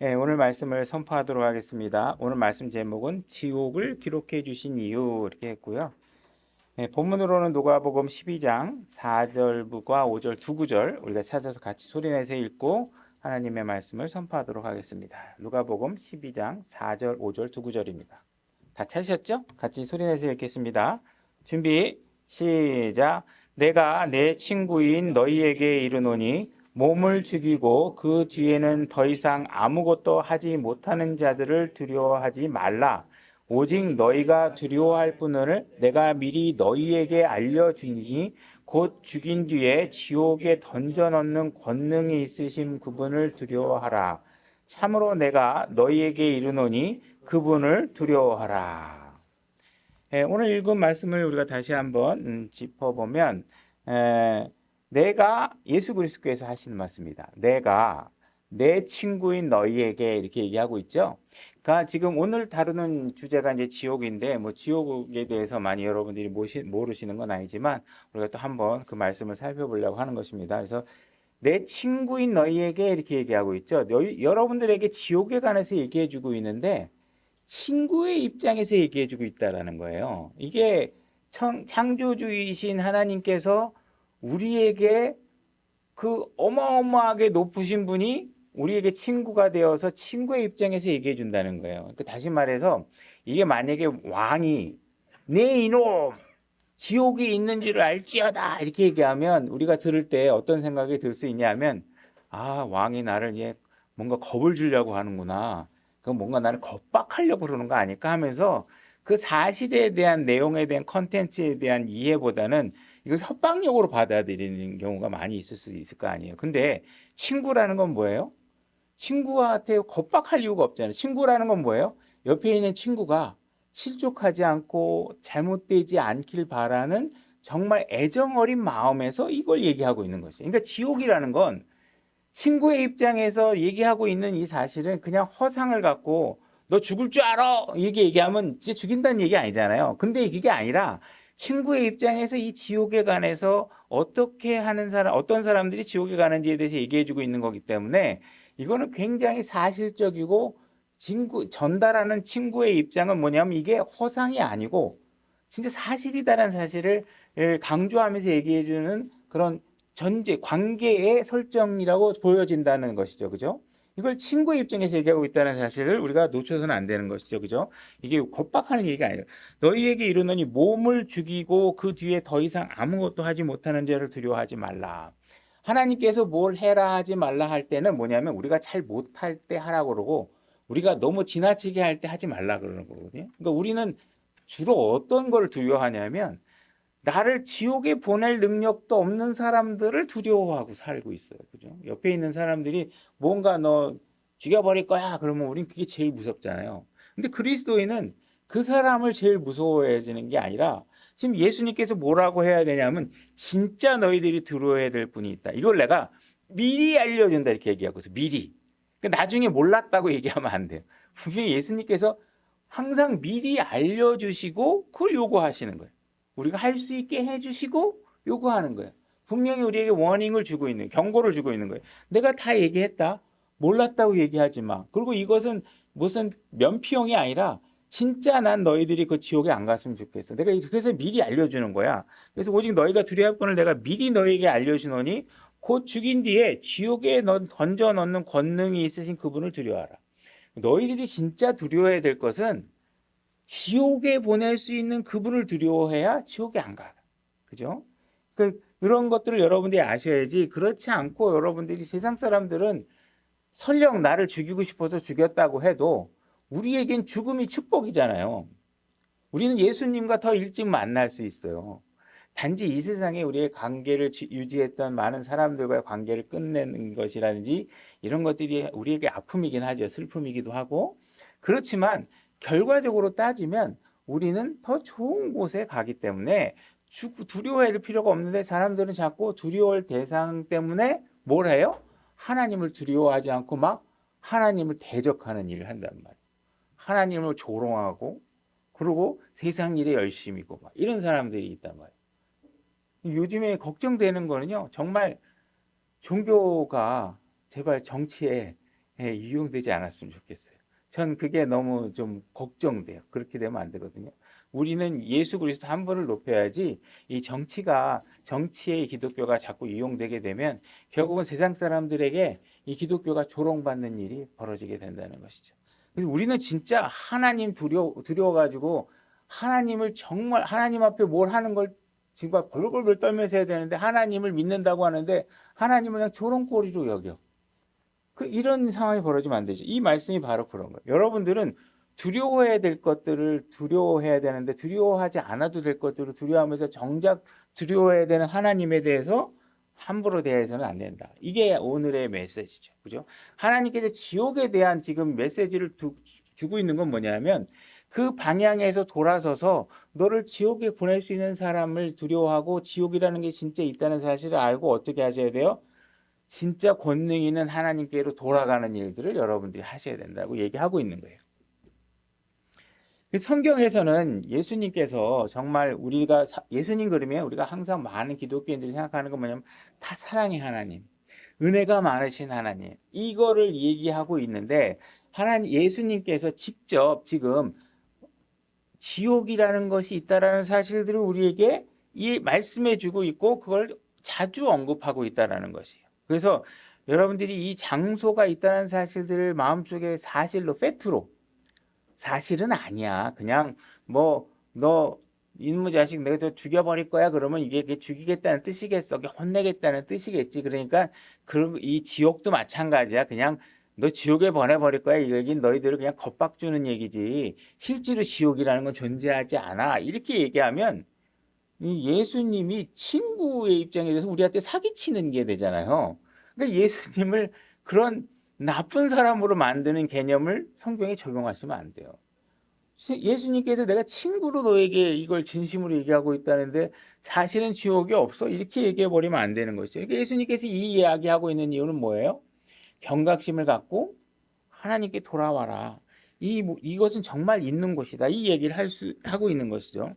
오늘 말씀을 선포하도록 하겠습니다. 오늘 말씀 제목은 지옥을 기록해 주신 이유 이렇게 했고요. 본문으로는 누가복음 12장 4절과 5절 두 구절 우리가 찾아서 같이 소리내서 읽고 하나님의 말씀을 선포하도록 하겠습니다. 누가복음 12장 4절, 5절 두 구절입니다. 다 찾으셨죠? 같이 소리내서 읽겠습니다. 준비, 시작. 내가 내 친구인 너희에게 이르노니 몸을 죽이고 그 뒤에는 더 이상 아무것도 하지 못하는 자들을 두려워하지 말라. 오직 너희가 두려워할 분을 내가 미리 너희에게 알려주니 곧 죽인 뒤에 지옥에 던져 넣는 권능이 있으신 그분을 두려워하라. 참으로 내가 너희에게 이르노니 그분을 두려워하라. 오늘 읽은 말씀을 우리가 다시 한번 짚어보면 내가 예수 그리스도께서 하시는 말씀입니다. 내가 내 친구인 너희에게 이렇게 얘기하고 있죠. 그러니까 지금 오늘 다루는 주제가 이제 지옥인데 뭐 지옥에 대해서 많이 여러분들이 모르시는 건 아니지만 우리가 또 한번 그 말씀을 살펴보려고 하는 것입니다. 그래서 내 친구인 너희에게 이렇게 얘기하고 있죠. 여러분들에게 지옥에 관해서 얘기해주고 있는데 친구의 입장에서 얘기해주고 있다라는 거예요. 이게 창조주이신 하나님께서 우리에게 그 어마어마하게 높으신 분이 우리에게 친구가 되어서 친구의 입장에서 얘기해 준다는 거예요. 그러니까 다시 말해서 이게 만약에 왕이 네 이놈 지옥이 있는 줄을 알지어다 이렇게 얘기하면 우리가 들을 때 어떤 생각이 들 수 있냐면 아 왕이 나를 뭔가 겁을 주려고 하는구나. 그 뭔가 나를 겁박하려고 그러는 거 아닐까 하면서 그 사실에 대한 내용에 대한 컨텐츠에 대한 이해보다는 이걸 협박용으로 받아들이는 경우가 많이 있을 수 있을 거 아니에요. 근데 친구라는 건 뭐예요? 친구한테 겁박할 이유가 없잖아요. 친구라는 건 뭐예요? 옆에 있는 친구가 실족하지 않고 잘못되지 않길 바라는 정말 애정 어린 마음에서 이걸 얘기하고 있는 것이에요. 그러니까 지옥이라는 건 친구의 입장에서 얘기하고 있는 이 사실은 그냥 허상을 갖고 너 죽을 줄 알아! 이렇게 얘기하면 이제 죽인다는 얘기 아니잖아요. 근데 그게 아니라 친구의 입장에서 이 지옥에 관해서 어떻게 하는 사람, 어떤 사람들이 지옥에 가는지에 대해서 얘기해주고 있는 거기 때문에 이거는 굉장히 사실적이고 전달하는 친구의 입장은 뭐냐면 이게 허상이 아니고 진짜 사실이다라는 사실을 강조하면서 얘기해주는 그런 관계의 설정이라고 보여진다는 것이죠. 그죠? 이걸 친구의 입장에서 얘기하고 있다는 사실을 우리가 놓쳐서는 안 되는 것이죠. 그죠? 이게 겁박하는 얘기가 아니에요. 너희에게 이르노니 몸을 죽이고 그 뒤에 더 이상 아무것도 하지 못하는 죄를 두려워하지 말라. 하나님께서 뭘 해라 하지 말라 할 때는 뭐냐면 우리가 잘 못할 때 하라고 그러고 우리가 너무 지나치게 할 때 하지 말라 그러는 거거든요. 그러니까 우리는 주로 어떤 걸 두려워하냐면 나를 지옥에 보낼 능력도 없는 사람들을 두려워하고 살고 있어요. 그죠? 옆에 있는 사람들이 뭔가 너 죽여버릴 거야. 그러면 우린 그게 제일 무섭잖아요. 근데 그리스도인은 그 사람을 제일 무서워해지는 게 아니라 지금 예수님께서 뭐라고 해야 되냐면 진짜 너희들이 두려워해야 될 분이 있다. 이걸 내가 미리 알려준다 이렇게 얘기하고 있어요. 미리. 그러니까 나중에 몰랐다고 얘기하면 안 돼요. 분명히 예수님께서 항상 미리 알려주시고 그걸 요구하시는 거예요. 우리가 할 수 있게 해주시고 요구하는 거예요. 분명히 우리에게 워닝을 주고 있는, 경고를 주고 있는 거예요. 내가 다 얘기했다. 몰랐다고 얘기하지 마. 그리고 이것은 무슨 면피용이 아니라 진짜 난 너희들이 그 지옥에 안 갔으면 좋겠어. 내가 그래서 미리 알려주는 거야. 그래서 오직 너희가 두려워할 분을 내가 미리 너희에게 알려주노니 곧 죽인 뒤에 지옥에 던져 넣는 권능이 있으신 그분을 두려워하라. 너희들이 진짜 두려워해야 될 것은 지옥에 보낼 수 있는 그분을 두려워해야 지옥에 안 가. 그죠? 그런 것들을 여러분들이 아셔야지. 그렇지 않고 여러분들이 세상 사람들은 설령 나를 죽이고 싶어서 죽였다고 해도 우리에겐 죽음이 축복이잖아요. 우리는 예수님과 더 일찍 만날 수 있어요. 단지 이 세상에 우리의 관계를 유지했던 많은 사람들과의 관계를 끝내는 것이라든지 이런 것들이 우리에게 아픔이긴 하죠. 슬픔이기도 하고. 그렇지만 결과적으로 따지면 우리는 더 좋은 곳에 가기 때문에 두려워할 필요가 없는데 사람들은 자꾸 두려워할 대상 때문에 뭘 해요? 하나님을 두려워하지 않고 막 하나님을 대적하는 일을 한단 말이에요. 하나님을 조롱하고 그리고 세상 일에 열심이고 막 이런 사람들이 있단 말이에요. 요즘에 걱정되는 거는요. 정말 종교가 제발 정치에 예, 유용되지 않았으면 좋겠어요. 전 그게 너무 좀 걱정돼요. 그렇게 되면 안 되거든요. 우리는 예수 그리스도 한 분을 높여야지 이 정치의 기독교가 자꾸 이용되게 되면 결국은 세상 사람들에게 이 기독교가 조롱받는 일이 벌어지게 된다는 것이죠. 그래서 우리는 진짜 하나님 두려워가지고 하나님을 정말 하나님 앞에 뭘 하는 걸 지금 벌벌벌 떨면서 해야 되는데 하나님을 믿는다고 하는데 하나님을 그냥 조롱거리로 여겨. 이런 상황이 벌어지면 안 되죠. 이 말씀이 바로 그런 거예요. 여러분들은 두려워해야 될 것들을 두려워해야 되는데 두려워하지 않아도 될 것들을 두려워하면서 정작 두려워해야 되는 하나님에 대해서 함부로 대해서는 안 된다. 이게 오늘의 메시지죠. 그죠? 하나님께서 지옥에 대한 지금 메시지를 주고 있는 건 뭐냐면 그 방향에서 돌아서서 너를 지옥에 보낼 수 있는 사람을 두려워하고 지옥이라는 게 진짜 있다는 사실을 알고 어떻게 하셔야 돼요? 진짜 권능 있는 하나님께로 돌아가는 일들을 여러분들이 하셔야 된다고 얘기하고 있는 거예요. 성경에서는 예수님께서 정말 예수님 그러면 우리가 항상 많은 기독교인들이 생각하는 건 뭐냐면 다 사랑의 하나님, 은혜가 많으신 하나님 이거를 얘기하고 있는데 예수님께서 직접 지금 지옥이라는 것이 있다라는 사실들을 우리에게 말씀해 주고 있고 그걸 자주 언급하고 있다라는 것이에요. 그래서 여러분들이 이 장소가 있다는 사실들을 마음속에 사실로 팩트로 사실은 아니야. 그냥 뭐 너 이놈의 자식 내가 저 죽여버릴 거야. 그러면 이게 죽이겠다는 뜻이겠어. 혼내겠다는 뜻이겠지. 그러니까 이 지옥도 마찬가지야. 그냥 너 지옥에 보내버릴 거야. 이 얘기는 너희들을 그냥 겁박 주는 얘기지. 실제로 지옥이라는 건 존재하지 않아. 이렇게 얘기하면 이 예수님이 친구의 입장에 대해서 우리한테 사기치는 게 되잖아요. 그러니까 예수님을 그런 나쁜 사람으로 만드는 개념을 성경에 적용하시면 안 돼요. 예수님께서 내가 친구로 너에게 이걸 진심으로 얘기하고 있다는데 사실은 지옥이 없어? 이렇게 얘기해 버리면 안 되는 것이죠. 그러니까 예수님께서 이 이야기하고 있는 이유는 뭐예요? 경각심을 갖고 하나님께 돌아와라. 이것은 정말 있는 것이다. 이 얘기를 하고 있는 것이죠.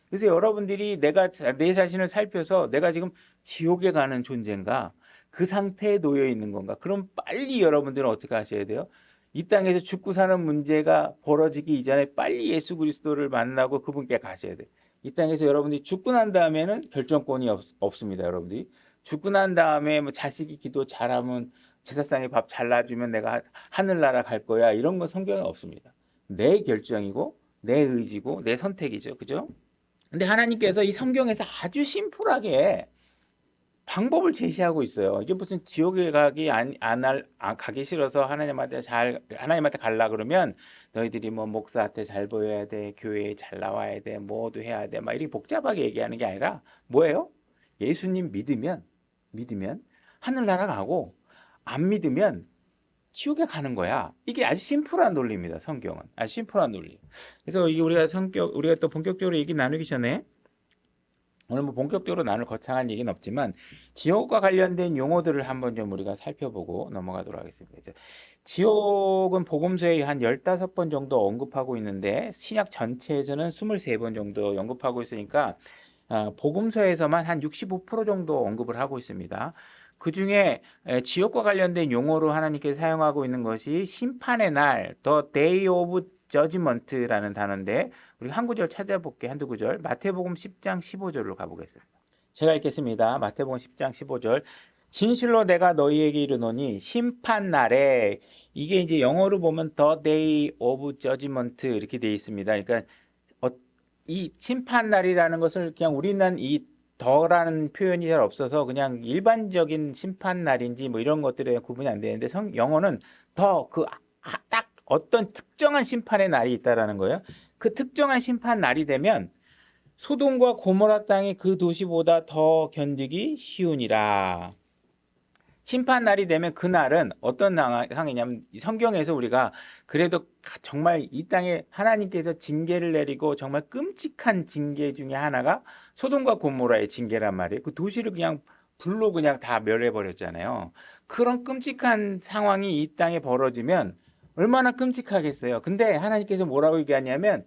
그래서 여러분들이 내 자신을 살펴서 내가 지금 지옥에 가는 존재인가? 그 상태에 놓여 있는 건가? 그럼 빨리 여러분들은 어떻게 하셔야 돼요? 이 땅에서 죽고 사는 문제가 벌어지기 이전에 빨리 예수 그리스도를 만나고 그분께 가셔야 돼요. 이 땅에서 여러분들이 죽고 난 다음에는 결정권이 없습니다. 여러분들이. 죽고 난 다음에 뭐 자식이 기도 잘하면 제사상에 밥 잘 놔주면 내가 하늘나라 갈 거야. 이런 건 성경에 없습니다. 내 결정이고 내 의지고 내 선택이죠. 그죠? 근데 하나님께서 이 성경에서 아주 심플하게 방법을 제시하고 있어요. 이게 무슨 지옥에 가기 싫어서 하나님한테 갈라 그러면 너희들이 뭐 목사한테 잘 보여야 돼, 교회에 잘 나와야 돼, 뭐도 해야 돼, 막 이렇게 복잡하게 얘기하는 게 아니라 뭐예요? 예수님 믿으면 하늘나라 가고 안 믿으면 지옥에 가는 거야. 이게 아주 심플한 논리입니다. 성경은 아주 심플한 논리. 그래서 이게 우리가 또 본격적으로 얘기 나누기 전에 오늘 뭐 본격적으로 나눌 거창한 얘기는 없지만 지옥과 관련된 용어들을 한번 좀 우리가 살펴보고 넘어가도록 하겠습니다. 지옥은 복음서에 한 15번 정도 언급하고 있는데 신약 전체에서는 23번 정도 언급하고 있으니까 복음서에서만 한 65% 정도 언급을 하고 있습니다. 그 중에 지옥과 관련된 용어로 하나님께서 사용하고 있는 것이 심판의 날, The Day of Judgment라는 단어인데 우리 한 구절 찾아볼게. 한두 구절. 마태복음 10장 15절로 가보겠습니다. 제가 읽겠습니다. 마태복음 10장 15절. 진실로 내가 너희에게 이르노니 심판 날에 이게 이제 영어로 보면 The Day of Judgment 이렇게 되어 있습니다. 그러니까 이 심판 날이라는 것을 그냥 우리는 이 더라는 표현이 잘 없어서 그냥 일반적인 심판 날인지 뭐 이런 것들에 구분이 안 되는데 영어는 더 딱 어떤 특정한 심판의 날이 있다라는 거예요. 그 특정한 심판 날이 되면 소돔과 고모라 땅이 그 도시보다 더 견디기 쉬우니라. 심판 날이 되면 그날은 어떤 상황이냐면 성경에서 우리가 그래도 정말 이 땅에 하나님께서 징계를 내리고 정말 끔찍한 징계 중에 하나가 소돔과 고모라의 징계란 말이에요. 그 도시를 그냥 불로 그냥 다 멸해버렸잖아요. 그런 끔찍한 상황이 이 땅에 벌어지면 얼마나 끔찍하겠어요. 근데 하나님께서 뭐라고 얘기하냐면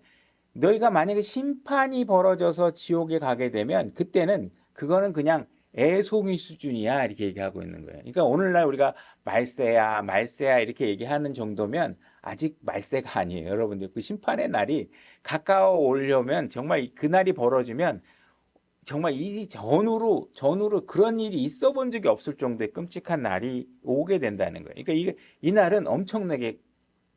너희가 만약에 심판이 벌어져서 지옥에 가게 되면 그때는 그거는 그냥 애송이 수준이야 이렇게 얘기하고 있는 거예요. 그러니까 오늘날 우리가 말세야 말세야 이렇게 얘기하는 정도면 아직 말세가 아니에요. 여러분들 그 심판의 날이 가까워 오려면 정말 그 날이 벌어지면 정말 이 전후로 그런 일이 있어 본 적이 없을 정도의 끔찍한 날이 오게 된다는 거예요. 그러니까 이 날은 엄청나게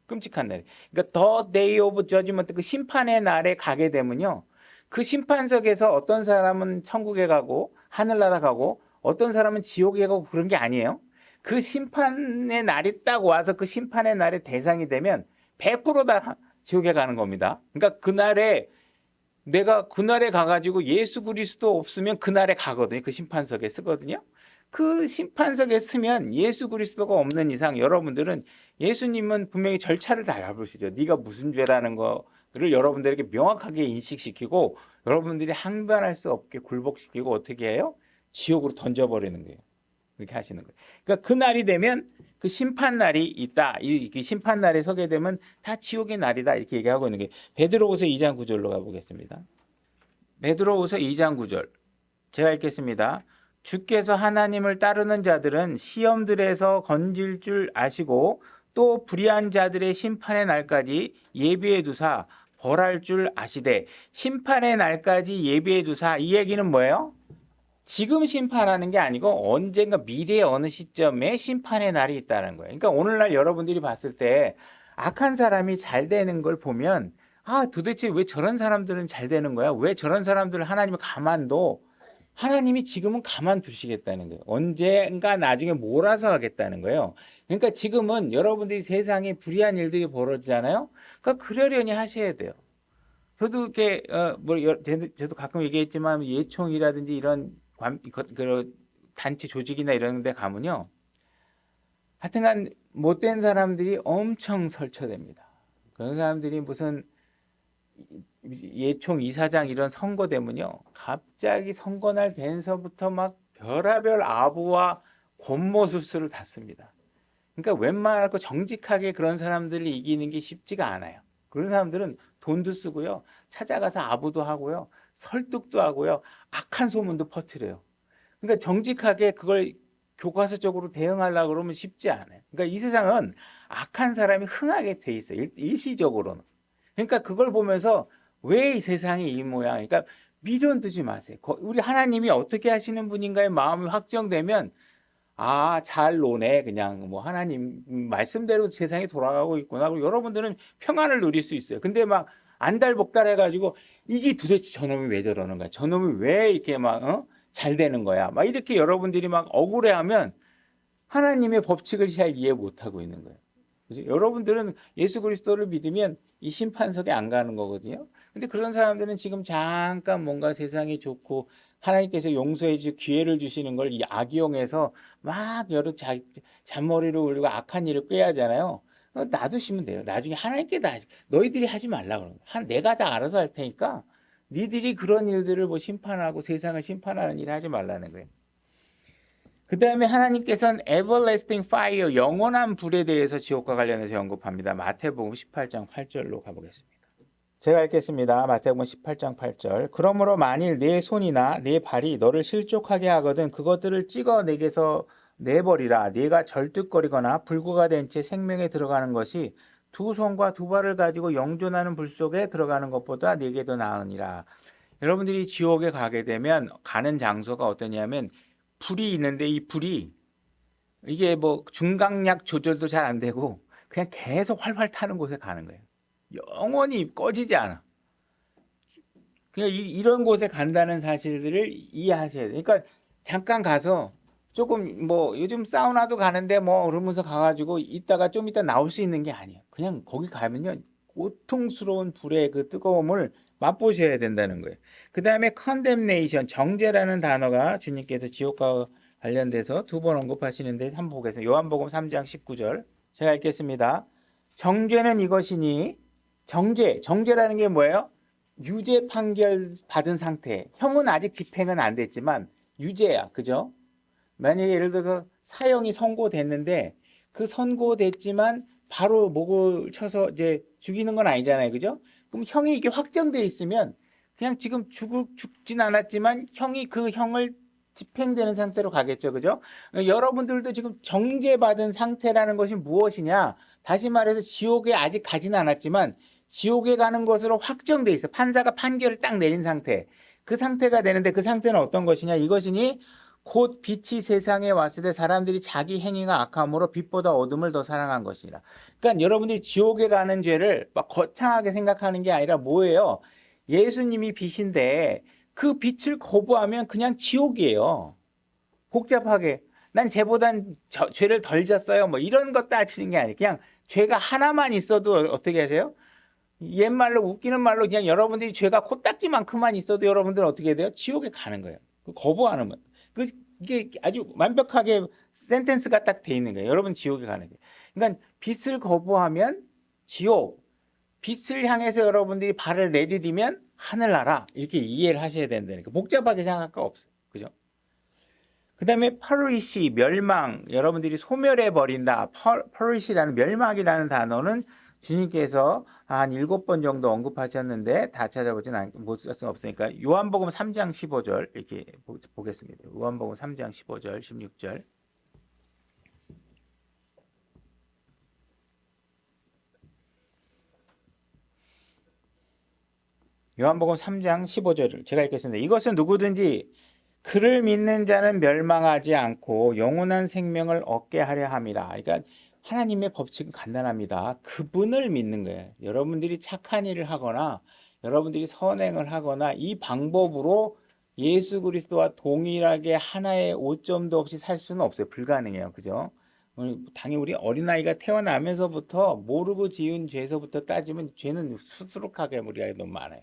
끔찍한 날. 그러니까 더 데이 오브 저지먼트 그 심판의 날에 가게 되면요. 그 심판석에서 어떤 사람은 천국에 가고 하늘나라 가고 어떤 사람은 지옥에 가고 그런 게 아니에요. 그 심판의 날이 딱 와서 그 심판의 날의 대상이 되면 100%다 지옥에 가는 겁니다. 그러니까 그날에 내가 그날에 가가지고 예수 그리스도 없으면 그날에 가거든요. 그 심판석에 쓰거든요. 그 심판석에 쓰면 예수 그리스도가 없는 이상 여러분들은 예수님은 분명히 절차를 다 밟으시죠. 네가 무슨 죄라는 거를 여러분들에게 명확하게 인식시키고 여러분들이 항변할 수 없게 굴복시키고 어떻게 해요? 지옥으로 던져버리는 거예요. 그렇게 하시는 거예요. 그러니까 그 날이 되면 그 심판 날이 있다. 이 심판 날에 서게 되면 다 지옥의 날이다. 이렇게 얘기하고 있는 게 베드로후서 2장 9절로 가보겠습니다. 베드로후서 2장 9절 제가 읽겠습니다. 주께서 하나님을 따르는 자들은 시험들에서 건질 줄 아시고 또 불의한 자들의 심판의 날까지 예비해 두사 벌할 줄 아시되 심판의 날까지 예비해 두사 이 얘기는 뭐예요? 지금 심판하는 게 아니고 언젠가 미래의 어느 시점에 심판의 날이 있다는 거예요. 그러니까 오늘날 여러분들이 봤을 때 악한 사람이 잘 되는 걸 보면 아 도대체 왜 저런 사람들은 잘 되는 거야? 왜 저런 사람들을 하나님을 가만둬? 하나님이 지금은 가만두시겠다는 거예요. 언젠가 나중에 몰아서 하겠다는 거예요. 그러니까 지금은 여러분들이 세상에 불의한 일들이 벌어지잖아요. 그러니까 그러려니 하셔야 돼요. 저도 이렇게 저도 가끔 얘기했지만 예총이라든지 이런 그 단체 조직이나 이런 데 가면요. 하여튼간 못된 사람들이 엄청 설쳐됩니다. 그런 사람들이 무슨 예총 이사장 이런 선거 되면요. 갑자기 선거날 된서부터 막 별하별 아부와 권모술수를 다 씁니다. 그러니까 웬만하고 정직하게 그런 사람들을 이기는 게 쉽지가 않아요. 그런 사람들은 돈도 쓰고요. 찾아가서 아부도 하고요. 설득도 하고요. 악한 소문도 퍼뜨려요. 그러니까 정직하게 그걸 교과서적으로 대응하려고 그러면 쉽지 않아요. 그러니까 이 세상은 악한 사람이 흥하게 돼 있어요. 일시적으로는. 그러니까 그걸 보면서 왜 이 세상이 이 모양? 그러니까 미련 두지 마세요. 우리 하나님이 어떻게 하시는 분인가의 마음이 확정되면 아, 잘 노네. 그냥 뭐 하나님 말씀대로 세상이 돌아가고 있구나. 그리고 여러분들은 평안을 누릴 수 있어요. 근데 막 안달복달 해가지고 이게 도대체 저놈이 왜 저러는 거야? 저놈이 왜 이렇게 막 잘 되는 거야? 막 이렇게 여러분들이 막 억울해하면 하나님의 법칙을 잘 이해 못하고 있는 거예요. 그죠? 여러분들은 예수 그리스도를 믿으면 이 심판석에 안 가는 거거든요. 근데 그런 사람들은 지금 잠깐 뭔가 세상이 좋고 하나님께서 용서해 주 기회를 주시는 걸 이 악용해서 막 여러 잔머리를 울리고 악한 일을 꾀하잖아요. 놔두시면 돼요. 나중에 하나님께 다 너희들이 하지 말라 그러는 거예요. 내가 다 알아서 할 테니까 니들이 그런 일들을 뭐 심판하고 세상을 심판하는 일을 하지 말라는 거예요. 그 다음에 하나님께서는 everlasting fire, 영원한 불에 대해서 지옥과 관련해서 언급합니다. 마태복음 18장 8절로 가보겠습니다. 제가 읽겠습니다. 마태복음 18장 8절. 그러므로 만일 내 손이나 내 발이 너를 실족하게 하거든 그것들을 찍어 내게서 내버리라. 네가 절뚝거리거나 불구가 된 채 생명에 들어가는 것이 두 손과 두 발을 가지고 영존하는 불 속에 들어가는 것보다 네게 더 나으니라. 여러분들이 지옥에 가게 되면 가는 장소가 어떠냐면 불이 있는데 이 불이 이게 뭐 중강약 조절도 잘 안 되고 그냥 계속 활활 타는 곳에 가는 거예요. 영원히 꺼지지 않아. 그냥 이런 곳에 간다는 사실들을 이해하셔야 돼요. 그러니까 잠깐 가서 조금 뭐 요즘 사우나도 가는데 뭐 그러면서 가가지고 있다가 좀 이따 나올 수 있는 게 아니에요. 그냥 거기 가면요 고통스러운 불의 그 뜨거움을 맛보셔야 된다는 거예요. 그 다음에 condemnation, 정죄라는 단어가 주님께서 지옥과 관련돼서 두 번 언급하시는데 한번 보겠습니다. 요한복음 3장 19절 제가 읽겠습니다. 정죄는 이것이니 정죄라는 게 뭐예요? 유죄 판결 받은 상태. 형은 아직 집행은 안 됐지만 유죄야. 그죠? 만약에 예를 들어서 사형이 선고됐는데 그 선고됐지만 바로 목을 쳐서 이제 죽이는 건 아니잖아요. 그죠? 그럼 형이 이게 확정돼 있으면 그냥 지금 죽진 않았지만 형이 그 형을 집행되는 상태로 가겠죠. 그죠? 여러분들도 지금 정죄받은 상태라는 것이 무엇이냐? 다시 말해서 지옥에 아직 가지는 않았지만 지옥에 가는 것으로 확정돼 있어. 판사가 판결을 딱 내린 상태. 그 상태가 되는데 그 상태는 어떤 것이냐? 이것이니 곧 빛이 세상에 왔을 때 사람들이 자기 행위가 악함으로 빛보다 어둠을 더 사랑한 것이라. 그러니까 여러분들이 지옥에 가는 죄를 막 거창하게 생각하는 게 아니라 뭐예요? 예수님이 빛인데 그 빛을 거부하면 그냥 지옥이에요. 복잡하게. 난 쟤보단 죄를 덜 졌어요. 뭐 이런 것 따지는 게 아니에요. 그냥 죄가 하나만 있어도 어떻게 하세요? 옛말로 웃기는 말로 그냥 여러분들이 죄가 코딱지만큼만 있어도 여러분들은 어떻게 돼요? 지옥에 가는 거예요. 거부하는 거. 이게 아주 완벽하게 센텐스가 딱 돼 있는 거예요. 여러분 지옥에 가는 거예요. 그러니까 빛을 거부하면 지옥, 빛을 향해서 여러분들이 발을 내디디면 하늘나라 이렇게 이해를 하셔야 된다니까. 복잡하게 생각할 거 없어요. 그죠? 그 다음에 퍼리시, 멸망, 여러분들이 소멸해 버린다. 퍼리시라는 멸망이라는 단어는 주님께서 한 7번 정도 언급하셨는데 다 찾아보진 못할 수 없으니까 요한복음 3장 15절 이렇게 보겠습니다. 요한복음 3장 15절, 16절. 요한복음 3장 15절을 제가 읽겠습니다. 이것은 누구든지 그를 믿는 자는 멸망하지 않고 영원한 생명을 얻게 하려 함이라. 그러니까 하나님의 법칙은 간단합니다. 그분을 믿는 거예요. 여러분들이 착한 일을 하거나 여러분들이 선행을 하거나 이 방법으로 예수 그리스도와 동일하게 하나의 오점도 없이 살 수는 없어요. 불가능해요. 그죠? 당연히 우리 어린아이가 태어나면서부터 모르고 지은 죄에서부터 따지면 죄는 수두룩하게 우리가 너무 많아요.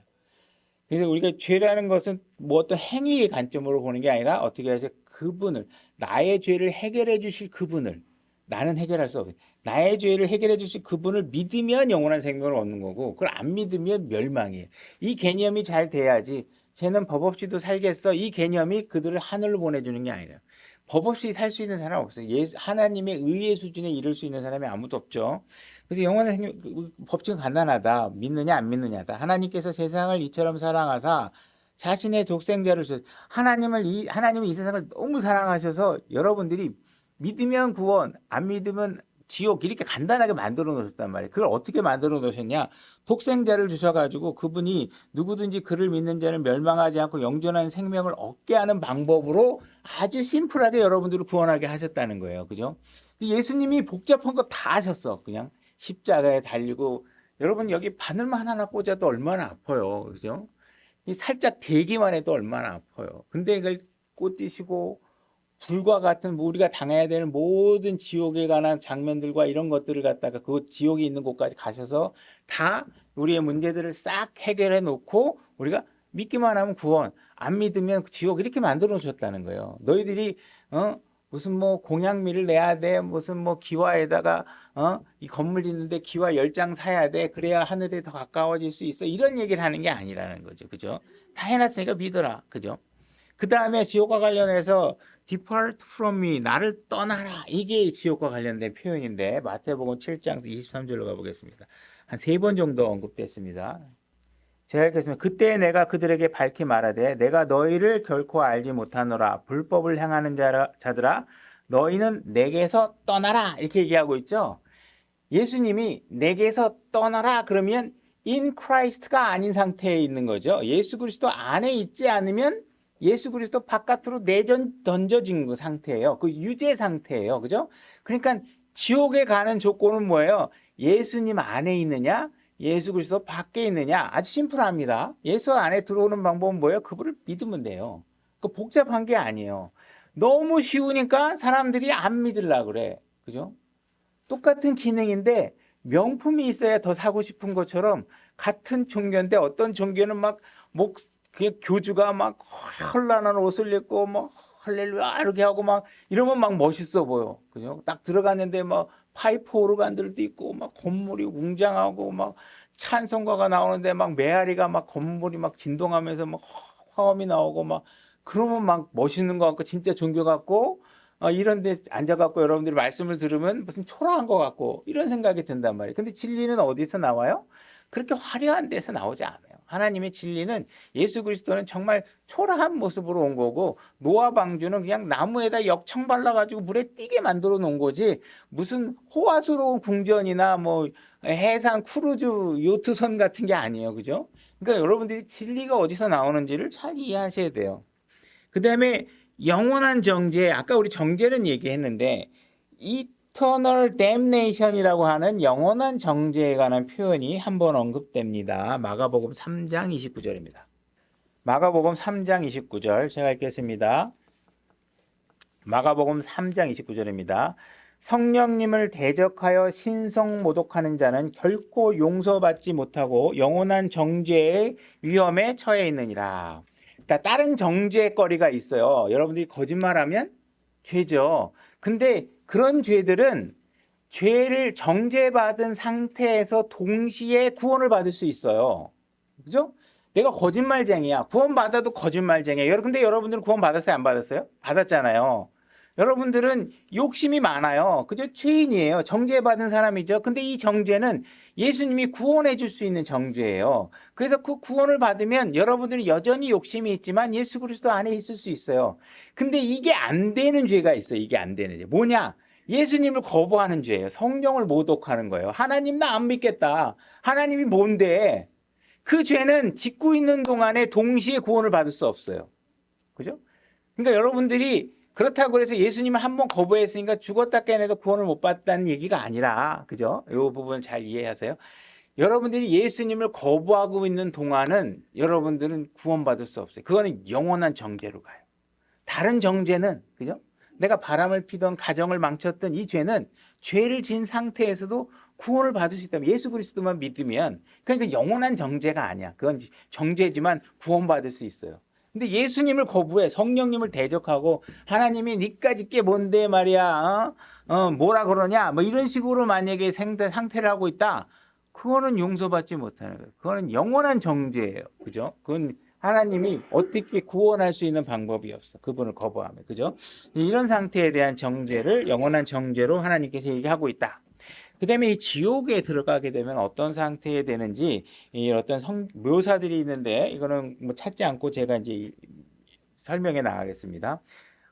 그래서 우리가 죄라는 것은 뭐 어떤 행위의 관점으로 보는 게 아니라 어떻게 해서 그분을, 나의 죄를 해결해 주실 그분을, 나는 해결할 수 없어요. 나의 죄를 해결해 주실 그분을 믿으면 영원한 생명을 얻는 거고 그걸 안 믿으면 멸망이에요. 이 개념이 잘 돼야지 쟤는 법 없이도 살겠어. 이 개념이 그들을 하늘로 보내주는 게 아니라 법 없이 살 수 있는 사람 없어요. 하나님의 의의 수준에 이를 수 있는 사람이 아무도 없죠. 그래서 영원한 생명 법칙은 간단하다. 믿느냐 안 믿느냐다. 하나님께서 세상을 이처럼 사랑하사 자신의 독생자를 주셨. 하나님은 이 세상을 너무 사랑하셔서 여러분들이 믿으면 구원, 안 믿으면 지옥 이렇게 간단하게 만들어 놓으셨단 말이에요. 그걸 어떻게 만들어 놓으셨냐? 독생자를 주셔가지고 그분이 누구든지 그를 믿는 자는 멸망하지 않고 영존한 생명을 얻게 하는 방법으로 아주 심플하게 여러분들을 구원하게 하셨다는 거예요. 그죠? 예수님이 복잡한 거 다 하셨어. 그냥 십자가에 달리고 여러분 여기 바늘만 하나 꽂아도 얼마나 아파요. 그죠? 이 살짝 대기만 해도 얼마나 아파요. 근데 이걸 꽂으시고 불과 같은 우리가 당해야 되는 모든 지옥에 관한 장면들과 이런 것들을 갖다가 그 지옥이 있는 곳까지 가셔서 다 우리의 문제들을 싹 해결해 놓고 우리가 믿기만 하면 구원, 안 믿으면 지옥 이렇게 만들어 놓으셨다는 거예요. 너희들이 무슨 뭐 공약미를 내야 돼, 무슨 뭐 기와에다가 이 건물 짓는데 기와 10장 사야 돼, 그래야 하늘에 더 가까워질 수 있어, 이런 얘기를 하는 게 아니라는 거죠. 그죠? 다 해놨으니까 믿어라. 그죠? 그 다음에 지옥과 관련해서 depart from me, 나를 떠나라, 이게 지옥과 관련된 표현인데 마태복음 7장 23절로 가보겠습니다. 한 3번 정도 언급됐습니다. 제가 읽겠습니다. 그때 내가 그들에게 밝히 말하되 내가 너희를 결코 알지 못하노라. 불법을 행하는 자들아 너희는 내게서 떠나라, 이렇게 얘기하고 있죠. 예수님이 내게서 떠나라 그러면 in Christ가 아닌 상태에 있는 거죠. 예수 그리스도 안에 있지 않으면 예수 그리스도 바깥으로 던져진 상태예요. 그 유죄 상태예요. 그죠? 그러니까 지옥에 가는 조건은 뭐예요? 예수님 안에 있느냐? 예수 그리스도 밖에 있느냐? 아주 심플합니다. 예수 안에 들어오는 방법은 뭐예요? 그분을 믿으면 돼요. 그 복잡한 게 아니에요. 너무 쉬우니까 사람들이 안 믿으려고 그래. 그죠? 똑같은 기능인데 명품이 있어야 더 사고 싶은 것처럼 같은 종교인데 어떤 종교는 그냥 교주가 막 현란한 옷을 입고 막 할렐루야 이렇게 하고 막 이러면 막 멋있어 보여. 그죠? 딱 들어갔는데 막 파이프 오르간들도 있고 막 건물이 웅장하고 막 찬송가가 나오는데 막 메아리가 막 건물이 막 진동하면서 막 화음이 나오고 막 그러면 막 멋있는 것 같고 진짜 종교 같고 이런 데 앉아갖고 여러분들이 말씀을 들으면 무슨 초라한 것 같고 이런 생각이 든단 말이에요. 근데 진리는 어디서 나와요? 그렇게 화려한 데서 나오지 않아요. 하나님의 진리는 예수 그리스도는 정말 초라한 모습으로 온 거고 노아 방주는 그냥 나무에다 역청 발라가지고 물에 띄게 만들어 놓은 거지 무슨 호화스러운 궁전이나 뭐 해상 크루즈 요트선 같은 게 아니에요. 그죠? 그러니까 여러분들이 진리가 어디서 나오는지를 잘 이해하셔야 돼요. 그 다음에 영원한 정죄, 아까 우리 정죄는 얘기했는데 Eternal damnation이라고 하는 영원한 정죄에 관한 표현이 한번 언급됩니다. 마가복음 3장 29절입니다. 마가복음 3장 29절 제가 읽겠습니다. 마가복음 3장 29절입니다. 성령님을 대적하여 신성모독하는 자는 결코 용서받지 못하고 영원한 정죄의 위험에 처해 있느니라. 그러니까 다른 정죄거리가 있어요. 여러분들이 거짓말하면 죄죠. 근데 그런 죄들은 죄를 정죄받은 상태에서 동시에 구원을 받을 수 있어요. 그죠? 내가 거짓말쟁이야. 구원받아도 거짓말쟁이야. 근데 여러분들은 구원 받았어요? 안 받았어요? 받았잖아요. 여러분들은 욕심이 많아요. 그죠? 죄인이에요. 정죄받은 사람이죠. 근데 이 정죄는 예수님이 구원해 줄 수 있는 정죄예요. 그래서 그 구원을 받으면 여러분들은 여전히 욕심이 있지만 예수 그리스도 안에 있을 수 있어요. 근데 이게 안 되는 죄가 있어요. 이게 안 되는 죄. 뭐냐? 예수님을 거부하는 죄예요. 성령을 모독하는 거예요. 하나님 나 안 믿겠다. 하나님이 뭔데? 그 죄는 짓고 있는 동안에 동시에 구원을 받을 수 없어요. 그죠? 그러니까 여러분들이 그렇다고 해서 예수님을 한번 거부했으니까 죽었다 깨내도 구원을 못 받다는 얘기가 아니라, 그죠? 이 부분 잘 이해하세요. 여러분들이 예수님을 거부하고 있는 동안은 여러분들은 구원받을 수 없어요. 그거는 영원한 정죄로 가요. 다른 정죄는, 그죠? 내가 바람을 피던 가정을 망쳤던 이 죄는 죄를 진 상태에서도 구원을 받을 수 있다면 예수 그리스도만 믿으면 그러니까 영원한 정죄가 아니야. 그건 정죄지만 구원받을 수 있어요. 근데 예수님을 거부해 성령님을 대적하고 하나님이 니까짓 게 뭔데 말이야 뭐라 그러냐 뭐 이런 식으로 만약에 상태를 하고 있다 그거는 용서받지 못하는 거예요. 그거는 영원한 정죄예요. 그죠? 그건 하나님이 어떻게 구원할 수 있는 방법이 없어. 그분을 거부하면. 그죠? 이런 상태에 대한 정죄를 영원한 정죄로 하나님께서 얘기하고 있다. 그 다음에 이 지옥에 들어가게 되면 어떤 상태에 되는지 이 어떤 묘사들이 있는데 이거는 뭐 찾지 않고 제가 이제 설명해 나가겠습니다.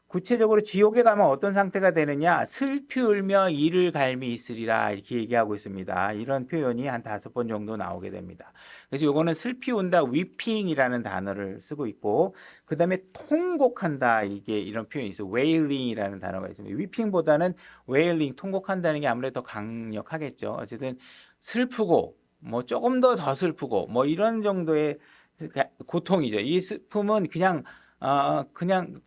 구체적으로 지옥에 가면 어떤 상태가 되느냐 슬피 울며 이를 갈미 있으리라 이렇게 얘기하고 있습니다. 이런 표현이 한 5번 정도 나오게 됩니다. 그래서 이거는 슬피 운다 weeping이라는 단어를 쓰고 있고 그 다음에 통곡한다 이게 이런 표현이 있어요. wailing이라는 단어가 있습니다. weeping보다는 wailing 통곡한다는 게 아무래도 더 강력하겠죠. 어쨌든 슬프고 뭐 조금 더 슬프고 뭐 이런 정도의 고통이죠. 이 슬픔은 그냥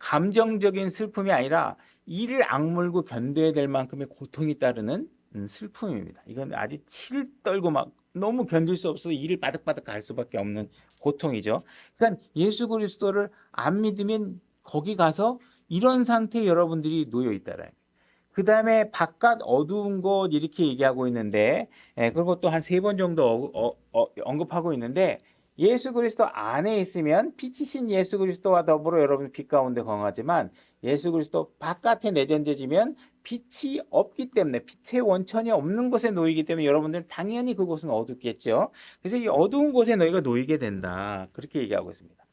감정적인 슬픔이 아니라 이를 악물고 견뎌야 될 만큼의 고통이 따르는 슬픔입니다. 이건 아주 치를 떨고 막 너무 견딜 수 없어서 이를 바득바득 갈 수밖에 없는 고통이죠. 그러니까 예수 그리스도를 안 믿으면 거기 가서 이런 상태에 여러분들이 놓여 있다라는. 그 다음에 바깥 어두운 곳 이렇게 얘기하고 있는데 그것도 한 3번 정도 언급하고 있는데 예수 그리스도 안에 있으면 빛이신 예수 그리스도와 더불어 여러분 빛 가운데 거하지만 예수 그리스도 바깥에 내던져지면 빛이 없기 때문에 빛의 원천이 없는 곳에 놓이기 때문에 여러분들은 당연히 그곳은 어둡겠죠. 그래서 이 어두운 곳에 너희가 놓이게 된다. 그렇게 얘기하고 있습니다.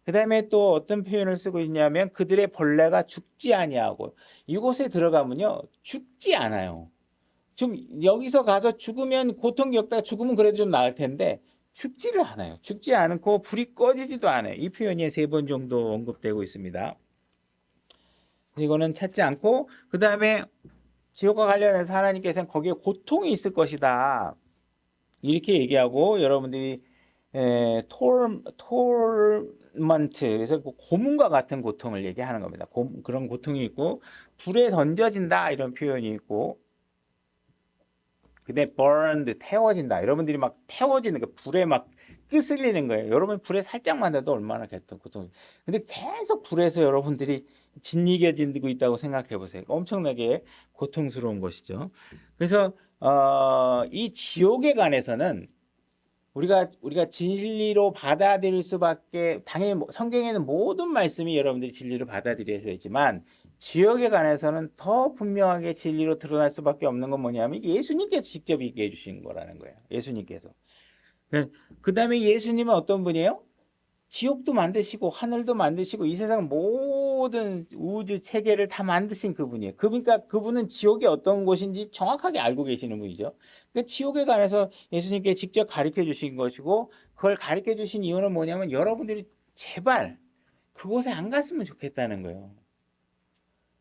그 다음에 또 어떤 표현을 쓰고 있냐면 그들의 벌레가 죽지 아니하고 이곳에 들어가면요 죽지 않아요. 좀 여기서 가서 죽으면 고통 겪다가 죽으면 그래도 좀 나을 텐데 죽지를 않아요. 죽지 않고 불이 꺼지지도 않아요. 이 표현이 3번 정도 언급되고 있습니다. 이거는 찾지 않고 그 다음에 지옥과 관련해서 하나님께서는 거기에 고통이 있을 것이다. 이렇게 얘기하고 여러분들이 톨먼트 그래서 고문과 같은 고통을 얘기하는 겁니다. 그런 고통이 있고 불에 던져진다 이런 표현이 있고 근데 burned 태워진다. 여러분들이 막 태워지는 거 불에 막 끄슬리는 거예요. 여러분 불에 살짝만 돼도 얼마나 고통이. 근데 계속 불에서 여러분들이 짓이겨지고 있다고 생각해 보세요. 엄청나게 고통스러운 것이죠. 그래서 이 지옥에 관해서는 우리가 진리로 받아들일 수밖에 당연히 성경에는 모든 말씀이 여러분들이 진리로 받아들여야 되지만 지옥에 관해서는 더 분명하게 진리로 드러날 수밖에 없는 건 뭐냐면 예수님께서 직접 얘기해 주신 거라는 거예요. 예수님께서. 그 다음에 예수님은 어떤 분이에요? 지옥도 만드시고 하늘도 만드시고 이 세상 모든 우주 체계를 다 만드신 그분이에요. 그러니까 그분은 지옥이 어떤 곳인지 정확하게 알고 계시는 분이죠. 그 지옥에 관해서 예수님께 직접 가르쳐 주신 것이고 그걸 가르쳐 주신 이유는 뭐냐면 여러분들이 제발 그곳에 안 갔으면 좋겠다는 거예요.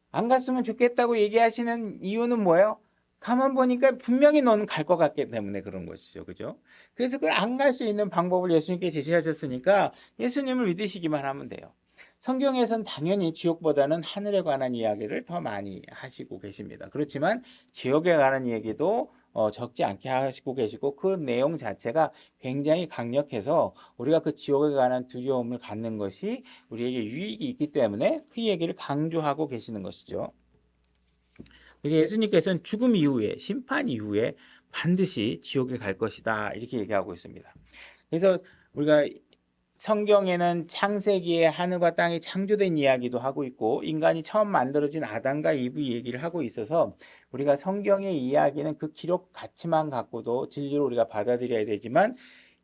안 갔으면 좋겠다고 얘기하시는 이유는 뭐예요? 가만 보니까 분명히 너는 갈 것 같기 때문에 그런 것이죠. 그죠? 그래서 그걸 안 갈 수 있는 방법을 예수님께 제시하셨으니까 예수님을 믿으시기만 하면 돼요. 성경에선 당연히 지옥보다는 하늘에 관한 이야기를 더 많이 하시고 계십니다. 그렇지만 지옥에 관한 얘기도 적지 않게 하시고 계시고 그 내용 자체가 굉장히 강력해서 우리가 그 지옥에 관한 두려움을 갖는 것이 우리에게 유익이 있기 때문에 그 얘기를 강조하고 계시는 것이죠. 그래서 예수님께서는 죽음 이후에 심판 이후에 반드시 지옥에 갈 것이다 이렇게 얘기하고 있습니다. 그래서 우리가 성경에는 창세기에 하늘과 땅이 창조된 이야기도 하고 있고 인간이 처음 만들어진 아담과 이브 얘기를 하고 있어서 우리가 성경의 이야기는 그 기록 가치만 갖고도 진리로 우리가 받아들여야 되지만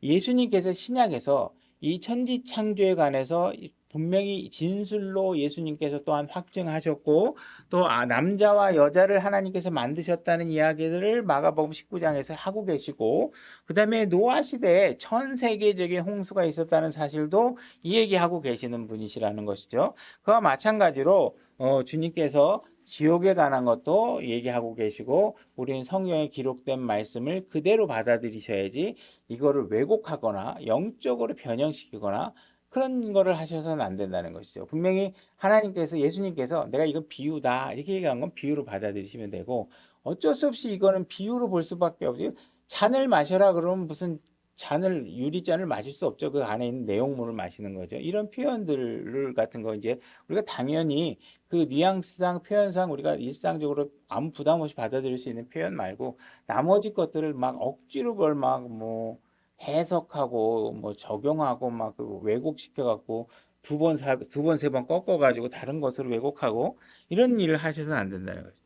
예수님께서 신약에서 이 천지 창조에 관해서 분명히 진술로 예수님께서 또한 확증하셨고 또 남자와 여자를 하나님께서 만드셨다는 이야기들을 마가복음 19장에서 하고 계시고 그 다음에 노아 시대에 전 세계적인 홍수가 있었다는 사실도 이 얘기하고 계시는 분이시라는 것이죠. 그와 마찬가지로 주님께서 지옥에 관한 것도 얘기하고 계시고 우리는 성경에 기록된 말씀을 그대로 받아들이셔야지 이거를 왜곡하거나 영적으로 변형시키거나 그런 거를 하셔서는 안 된다는 것이죠. 분명히 하나님께서 예수님께서 내가 이건 비유다 이렇게 얘기한 건 비유로 받아들이시면 되고 어쩔 수 없이 이거는 비유로 볼 수밖에 없어요. 잔을 마셔라 그러면 무슨 잔을 유리잔을 마실 수 없죠. 그 안에 있는 내용물을 마시는 거죠. 이런 표현들 같은 거 이제 우리가 당연히 그 뉘앙스상 표현상 우리가 일상적으로 아무 부담 없이 받아들일 수 있는 표현 말고 나머지 것들을 막 억지로 그걸 막 뭐 해석하고 뭐 적용하고 막 그 왜곡시켜 갖고 두 번, 세 번 꺾어 가지고 다른 것으로 왜곡하고 이런 일을 하셔서는 안 된다는 거죠.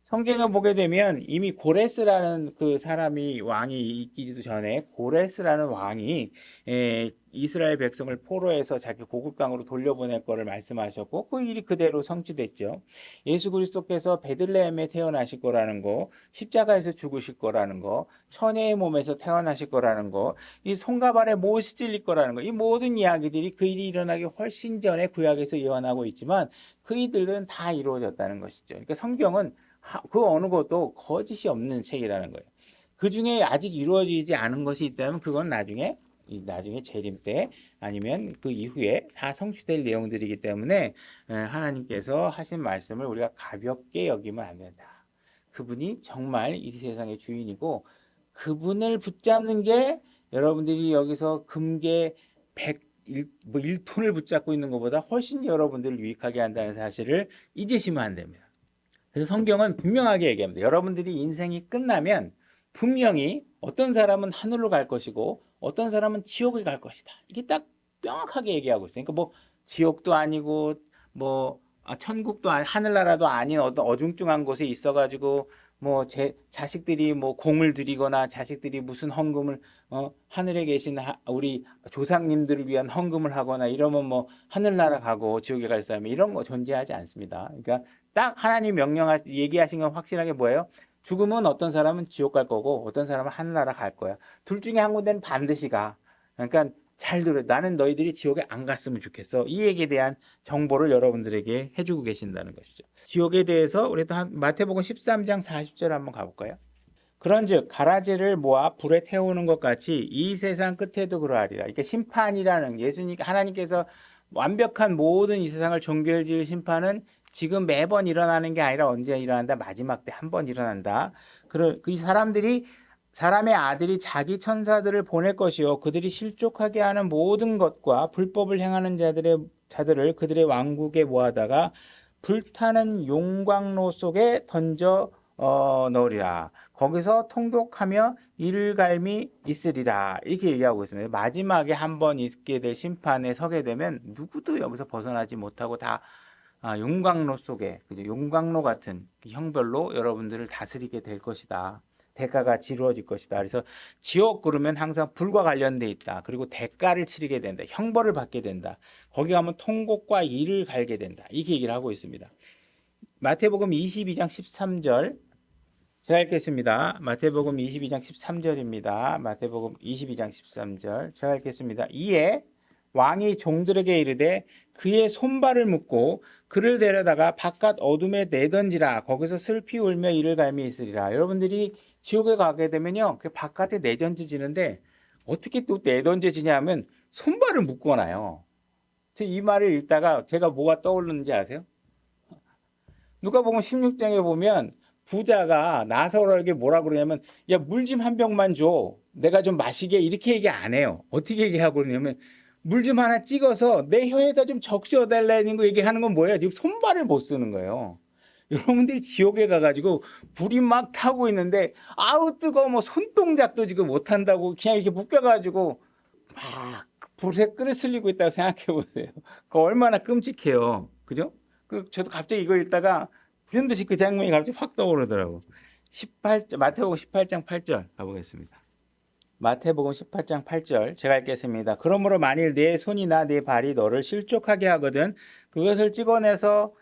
성경을 보게 되면 이미 고레스라는 그 사람이 왕이 있기도 전에 고레스라는 왕이 이스라엘 백성을 포로해서 자기 고국 땅으로 돌려보낼 거를 말씀하셨고 그 일이 그대로 성취됐죠. 예수 그리스도께서 베들레헴에 태어나실 거라는 거, 십자가에서 죽으실 거라는 거, 처녀의 몸에서 태어나실 거라는 거, 이 손과 발에 못이 찔릴 거라는 거, 이 모든 이야기들이 그 일이 일어나기 훨씬 전에 구약에서 예언하고 있지만 그 일들은 다 이루어졌다는 것이죠. 그러니까 성경은 그 어느 것도 거짓이 없는 책이라는 거예요. 그 중에 아직 이루어지지 않은 것이 있다면 그건 나중에 재림 때 아니면 그 이후에 다 성취될 내용들이기 때문에 하나님께서 하신 말씀을 우리가 가볍게 여기면 안 된다. 그분이 정말 이 세상의 주인이고 그분을 붙잡는 게 여러분들이 여기서 금괴 1톤을 붙잡고 있는 것보다 훨씬 여러분들을 유익하게 한다는 사실을 잊으시면 안 됩니다. 그래서 성경은 분명하게 얘기합니다. 여러분들이 인생이 끝나면 분명히 어떤 사람은 하늘로 갈 것이고 어떤 사람은 지옥에 갈 것이다. 이게 딱 명확하게 얘기하고 있어요. 그러니까 뭐 지옥도 아니고 뭐 천국도 하늘나라도 아닌 어떤 어중중한 곳에 있어가지고 뭐 제 자식들이 뭐 공을 들이거나 자식들이 무슨 헌금을 하늘에 계신 우리 조상님들을 위한 헌금을 하거나 이러면 뭐 하늘나라 가고 지옥에 갈 사람이 이런 거 존재하지 않습니다. 그러니까 딱 하나님 얘기하신 건 확실하게 뭐예요? 죽으면 어떤 사람은 지옥 갈 거고 어떤 사람은 하늘나라 갈 거야. 둘 중에 한 군데는 반드시 가. 그러니까 잘 들어. 나는 너희들이 지옥에 안 갔으면 좋겠어. 이 얘기에 대한 정보를 여러분들에게 해주고 계신다는 것이죠. 지옥에 대해서 우리 또 마태복음 13장 40절 한번 가볼까요? 그런즉 가라지를 모아 불에 태우는 것 같이 이 세상 끝에도 그러하리라. 그러니까 심판이라는 하나님께서 완벽한 모든 이 세상을 종결지을 심판은 지금 매번 일어나는 게 아니라 언제 일어난다? 마지막 때 한 번 일어난다. 그 사람의 아들이 자기 천사들을 보낼 것이요 그들이 실족하게 하는 모든 것과 불법을 행하는 자들을 그들의 왕국에 모아다가 불타는 용광로 속에 던져 넣으리라. 거기서 통곡하며 이를 갈미 있으리라. 이렇게 얘기하고 있습니다. 마지막에 한 번 있게 될 심판에 서게 되면 누구도 여기서 벗어나지 못하고 다 용광로 속에, 그죠? 용광로 같은 형벌로 여러분들을 다스리게 될 것이다. 대가가 치루어질 것이다. 그래서 지옥 그러면 항상 불과 관련돼 있다. 그리고 대가를 치르게 된다. 형벌을 받게 된다. 거기 가면 통곡과 이를 갈게 된다. 이렇게 얘기를 하고 있습니다. 마태복음 22장 13절 제가 읽겠습니다. 마태복음 22장 13절입니다. 마태복음 22장 13절 제가 읽겠습니다. 이에 왕이 종들에게 이르되 그의 손발을 묶고 그를 데려다가 바깥 어둠에 내던지라. 거기서 슬피 울며 이를 갈미 있으리라. 여러분들이 지옥에 가게 되면요, 그 바깥에 내던져지는데 어떻게 또 내던져지냐 하면 손발을 묶어놔요. 이 말을 읽다가 제가 뭐가 떠오르는지 아세요? 누가복음 16장에 보면 부자가 나사로에게 뭐라 그러냐면, 야, 물 좀 한 병만 줘. 내가 좀 마시게. 이렇게 얘기 안 해요. 어떻게 얘기하고 그러냐면, 물 좀 하나 찍어서 내 혀에다 좀 적셔달라는 거 얘기하는 건 뭐예요? 지금 손발을 못 쓰는 거예요. 여러분들이 지옥에 가가지고 불이 막 타고 있는데, 아우, 뜨거워. 뭐 손동작도 지금 못 한다고 그냥 이렇게 묶여가지고 막 불에 끓여 슬리고 있다고 생각해 보세요. 그 얼마나 끔찍해요. 그죠? 저도 갑자기 이거 읽다가 불현듯이 그 장면이 갑자기 확 떠오르더라고. 18절, 마태복음 18장 8절 가보겠습니다. 마태복음 18장 8절 제가 읽겠습니다. 그러므로 만일 내 손이나 내 발이 너를 실족하게 하거든 그것을 찍어내서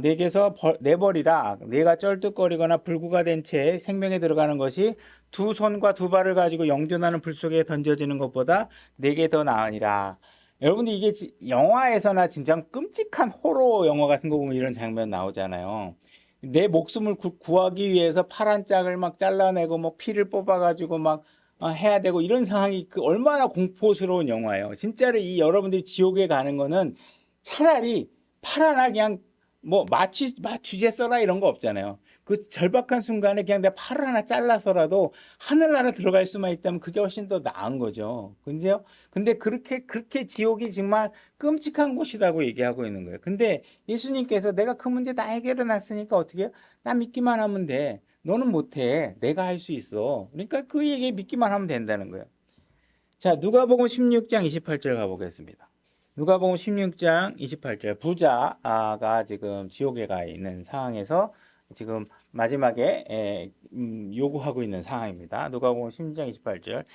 내게서 내버리라. 내가 쩔뚝거리거나 불구가 된 채 생명에 들어가는 것이 두 손과 두 발을 가지고 영존하는 불 속에 던져지는 것보다 내게 더 나으니라. 여러분들 이게 영화에서나 진짜 끔찍한 호러 영화 같은 거 보면 이런 장면 나오잖아요. 내 목숨을 구하기 위해서 파란 짝을 막 잘라내고 뭐 피를 뽑아가지고 막 해야 되고 이런 상황이 얼마나 공포스러운 영화예요. 진짜로 이 여러분들이 지옥에 가는 거는 차라리 파라나 그냥 뭐 마취제 써라 이런 거 없잖아요. 그 절박한 순간에 그냥 내가 팔을 하나 잘라서라도 하늘나라 들어갈 수만 있다면 그게 훨씬 더 나은 거죠. 근데 그렇게 지옥이 정말 끔찍한 곳이라고 얘기하고 있는 거예요. 근데 예수님께서 내가 그 문제 다 해결해 놨으니까 어떻게 해요? 나 믿기만 하면 돼. 너는 못해. 내가 할 수 있어. 그러니까 그 얘기 믿기만 하면 된다는 거예요. 자, 누가복음 16장 28절 가보겠습니다. 누가복음 16장 28절 부자가 지금 지옥에 가 있는 상황에서 지금 마지막에 요구하고 있는 상황입니다. 누가복음 16장 28절.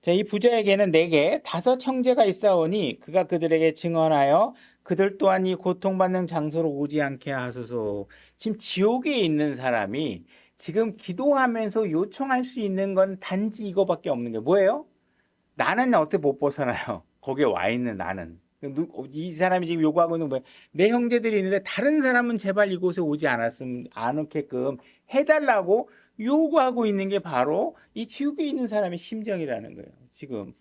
자, 이 부자에게는 내게 5 형제가 있사오니 그가 그들에게 증언하여 그들 또한 이 고통받는 장소로 오지 않게 하소서. 지금 지옥에 있는 사람이 지금 기도하면서 요청할 수 있는 건 단지 이거밖에 없는 게 뭐예요? 나는 어떻게 못 벗어나요? 거기에 와 있는 나는. 이 사람이 지금 요구하고 있는 거예요. 내 형제들이 있는데 다른 사람은 제발 이곳에 오지 않게끔 해달라고 요구하고 있는 게 바로 이 지옥에 있는 사람의 심정이라는 거예요. 지금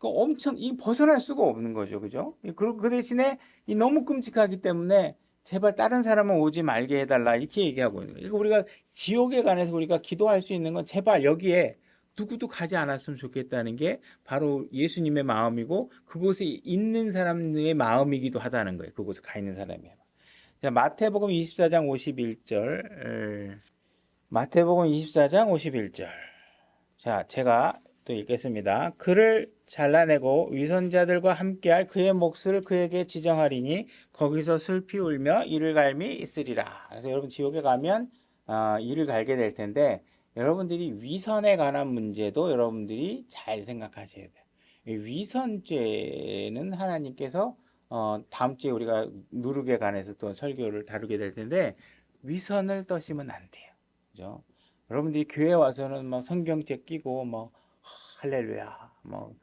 엄청 벗어날 수가 없는 거죠, 그죠? 그 대신에 너무 끔찍하기 때문에 제발 다른 사람은 오지 말게 해달라 이렇게 얘기하고 있는 거예요. 우리가 지옥에 관해서 우리가 기도할 수 있는 건 제발 여기에 누구도 가지 않았으면 좋겠다는 게 바로 예수님의 마음이고 그곳에 있는 사람의 마음이기도 하다는 거예요. 그곳에 가 있는 사람이. 자, 마태복음 24장 51절. 마태복음 24장 51절. 자, 제가 또 읽겠습니다. 그를 잘라내고 위선자들과 함께할 그의 몫을 그에게 지정하리니 거기서 슬피 울며 이를 갈미 있으리라. 그래서 여러분 지옥에 가면 이를 갈게 될 텐데 여러분들이 위선에 관한 문제도 여러분들이 잘 생각하셔야 돼요. 위선죄는 하나님께서 다음 주에 우리가 누룩에 관해서 또 설교를 다루게 될 텐데 위선을 떠시면 안 돼요. 그죠? 여러분들이 교회 와서는 막 성경책 끼고 뭐 할렐루야 뭐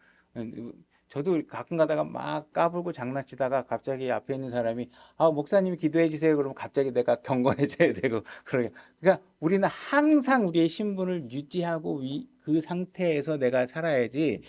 저도 가끔 가다가 막 까불고 장난치다가 갑자기 앞에 있는 사람이 목사님이 기도해 주세요 그러면 갑자기 내가 경건해져야 되고 그러니까 우리는 항상 우리의 신분을 유지하고 그 상태에서 내가 살아야지.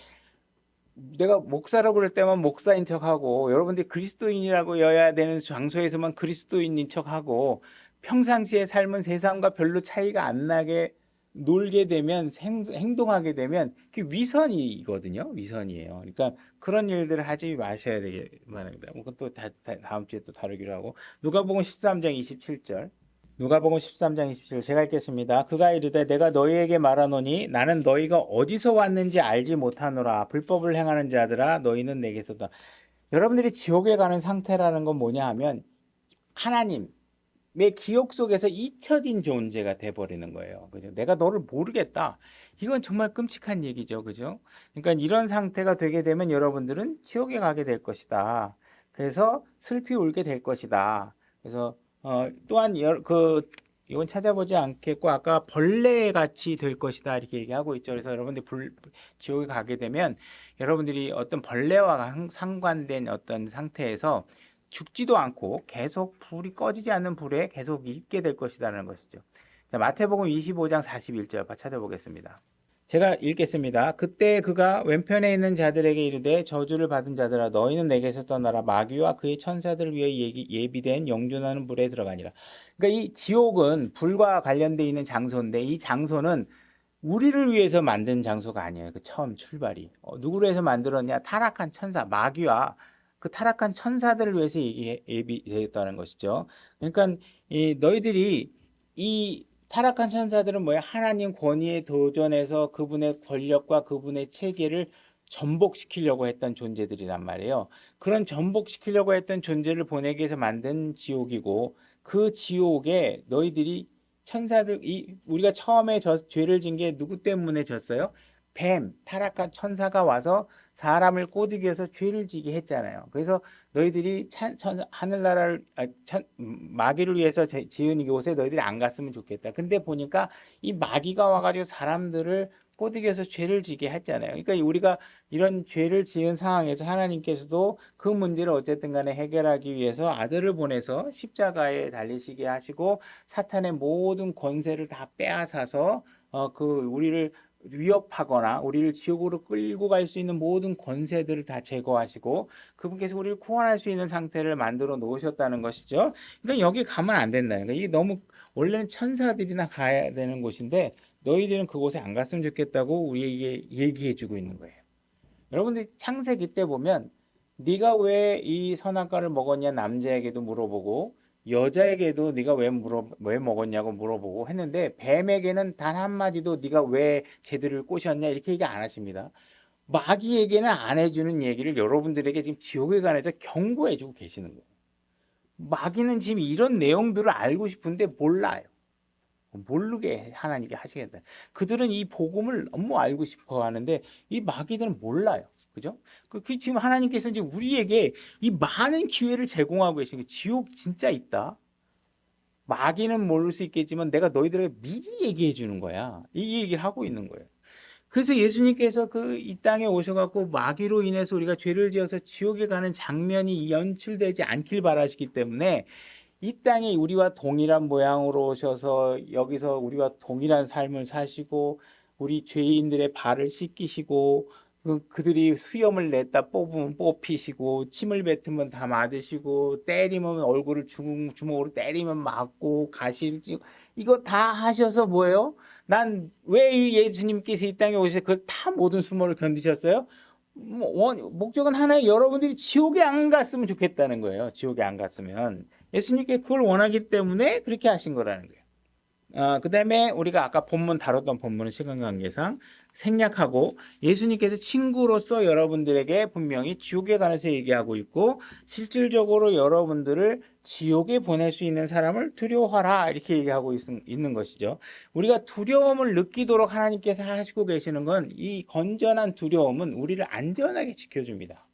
내가 목사라고 그럴 때만 목사인 척하고 여러분들이 그리스도인이라고 여야 되는 장소에서만 그리스도인인 척하고 평상시의 삶은 세상과 별로 차이가 안 나게 놀게 되면 행동하게 되면 그게 위선이거든요. 위선이에요. 그러니까 그런 일들을 하지 마셔야 되기 바랍니다. 그것도 다음 주에 또 다루기로 하고 누가복음 13장 27절. 누가복음 13장 27절 제가 읽겠습니다. 그가 이르되 내가 너희에게 말하노니 나는 너희가 어디서 왔는지 알지 못하노라. 불법을 행하는 자들아 너희는 내게서다. 여러분들이 지옥에 가는 상태라는 건 뭐냐 하면 하나님 기억 속에서 잊혀진 존재가 돼버리는 거예요. 그죠? 내가 너를 모르겠다. 이건 정말 끔찍한 얘기죠. 그죠? 그러니까 이런 상태가 되게 되면 여러분들은 지옥에 가게 될 것이다. 그래서 슬피 울게 될 것이다. 그래서 또한 이건 찾아보지 않겠고 아까 벌레 같이 될 것이다 이렇게 얘기하고 있죠. 그래서 여러분들이 지옥에 가게 되면 여러분들이 어떤 벌레와 상관된 어떤 상태에서 죽지도 않고 계속 불이 꺼지지 않는 불에 계속 있게 될 것이라는 것이죠. 자, 마태복음 25장 41절 찾아보겠습니다. 제가 읽겠습니다. 그때 그가 왼편에 있는 자들에게 이르되 저주를 받은 자들아 너희는 내게서 떠나라 마귀와 그의 천사들을 위해 예비된 영존하는 불에 들어가니라. 그러니까 이 지옥은 불과 관련되어 있는 장소인데 이 장소는 우리를 위해서 만든 장소가 아니에요. 그 처음 출발이. 누구를 위해서 만들었냐? 타락한 천사, 마귀와 그 타락한 천사들을 위해서 예비되었다는 것이죠. 그러니까 너희들이 이 타락한 천사들은 뭐야? 하나님 권위에 도전해서 그분의 권력과 그분의 체계를 전복시키려고 했던 존재들이란 말이에요. 그런 전복시키려고 했던 존재를 보내기 위해서 만든 지옥이고 그 지옥에 너희들이 우리가 처음에 죄를 진 게 누구 때문에 졌어요? 타락한 천사가 와서 사람을 꼬드기 위해서 죄를 지게 했잖아요. 그래서 너희들이 하늘나라를 마귀를 위해서 지은 이곳에 너희들이 안 갔으면 좋겠다. 근데 보니까 이 마귀가 와가지고 사람들을 꼬드기 위해서 죄를 지게 했잖아요. 그러니까 우리가 이런 죄를 지은 상황에서 하나님께서도 그 문제를 어쨌든 간에 해결하기 위해서 아들을 보내서 십자가에 달리시게 하시고 사탄의 모든 권세를 다 빼앗아서 우리를 위협하거나 우리를 지옥으로 끌고 갈 수 있는 모든 권세들을 다 제거하시고 그분께서 우리를 구원할 수 있는 상태를 만들어 놓으셨다는 것이죠. 그러니까 여기 가면 안 된다는 거예요. 이게 너무 원래는 천사들이나 가야 되는 곳인데 너희들은 그곳에 안 갔으면 좋겠다고 우리에게 얘기해 주고 있는 거예요. 여러분들 창세기 때 보면 네가 왜 이 선악과를 먹었냐 남자에게도 물어보고 여자에게도 네가 왜 먹었냐고 물어보고 했는데 뱀에게는 단 한마디도 네가 왜 쟤들을 꼬셨냐 이렇게 얘기 안 하십니다. 마귀에게는 안 해주는 얘기를 여러분들에게 지금 지옥에 관해서 경고해 주고 계시는 거예요. 마귀는 지금 이런 내용들을 알고 싶은데 몰라요. 모르게 하나님께 하시겠다. 그들은 이 복음을 너무 알고 싶어 하는데 이 마귀들은 몰라요. 그죠? 지금 하나님께서 이제 우리에게 이 많은 기회를 제공하고 계신 게 지옥 진짜 있다. 마귀는 모를 수 있겠지만 내가 너희들에게 미리 얘기해 주는 거야. 이 얘기를 하고 있는 거예요. 그래서 예수님께서 이 땅에 오셔갖고 마귀로 인해서 우리가 죄를 지어서 지옥에 가는 장면이 연출되지 않길 바라시기 때문에 이 땅에 우리와 동일한 모양으로 오셔서 여기서 우리와 동일한 삶을 사시고 우리 죄인들의 발을 씻기시고 그들이 수염을 냈다 뽑으면 뽑히시고 침을 뱉으면 다 맞으시고 때리면 얼굴을 주먹으로 때리면 맞고 가시를 찌고 이거 다 하셔서 뭐예요? 난 왜 예수님께서 이 땅에 오셔서 그 다 모든 수모를 견디셨어요? 목적은 하나의 여러분들이 지옥에 안 갔으면 좋겠다는 거예요. 지옥에 안 갔으면 예수님께 그걸 원하기 때문에 그렇게 하신 거라는 거예요. 그 다음에 우리가 아까 본문 다뤘던 본문은 시간 관계상 생략하고 예수님께서 친구로서 여러분들에게 분명히 지옥에 관해서 얘기하고 있고 실질적으로 여러분들을 지옥에 보낼 수 있는 사람을 두려워하라 이렇게 얘기하고 있는 것이죠. 우리가 두려움을 느끼도록 하나님께서 하시고 계시는 건 이 건전한 두려움은 우리를 안전하게 지켜줍니다.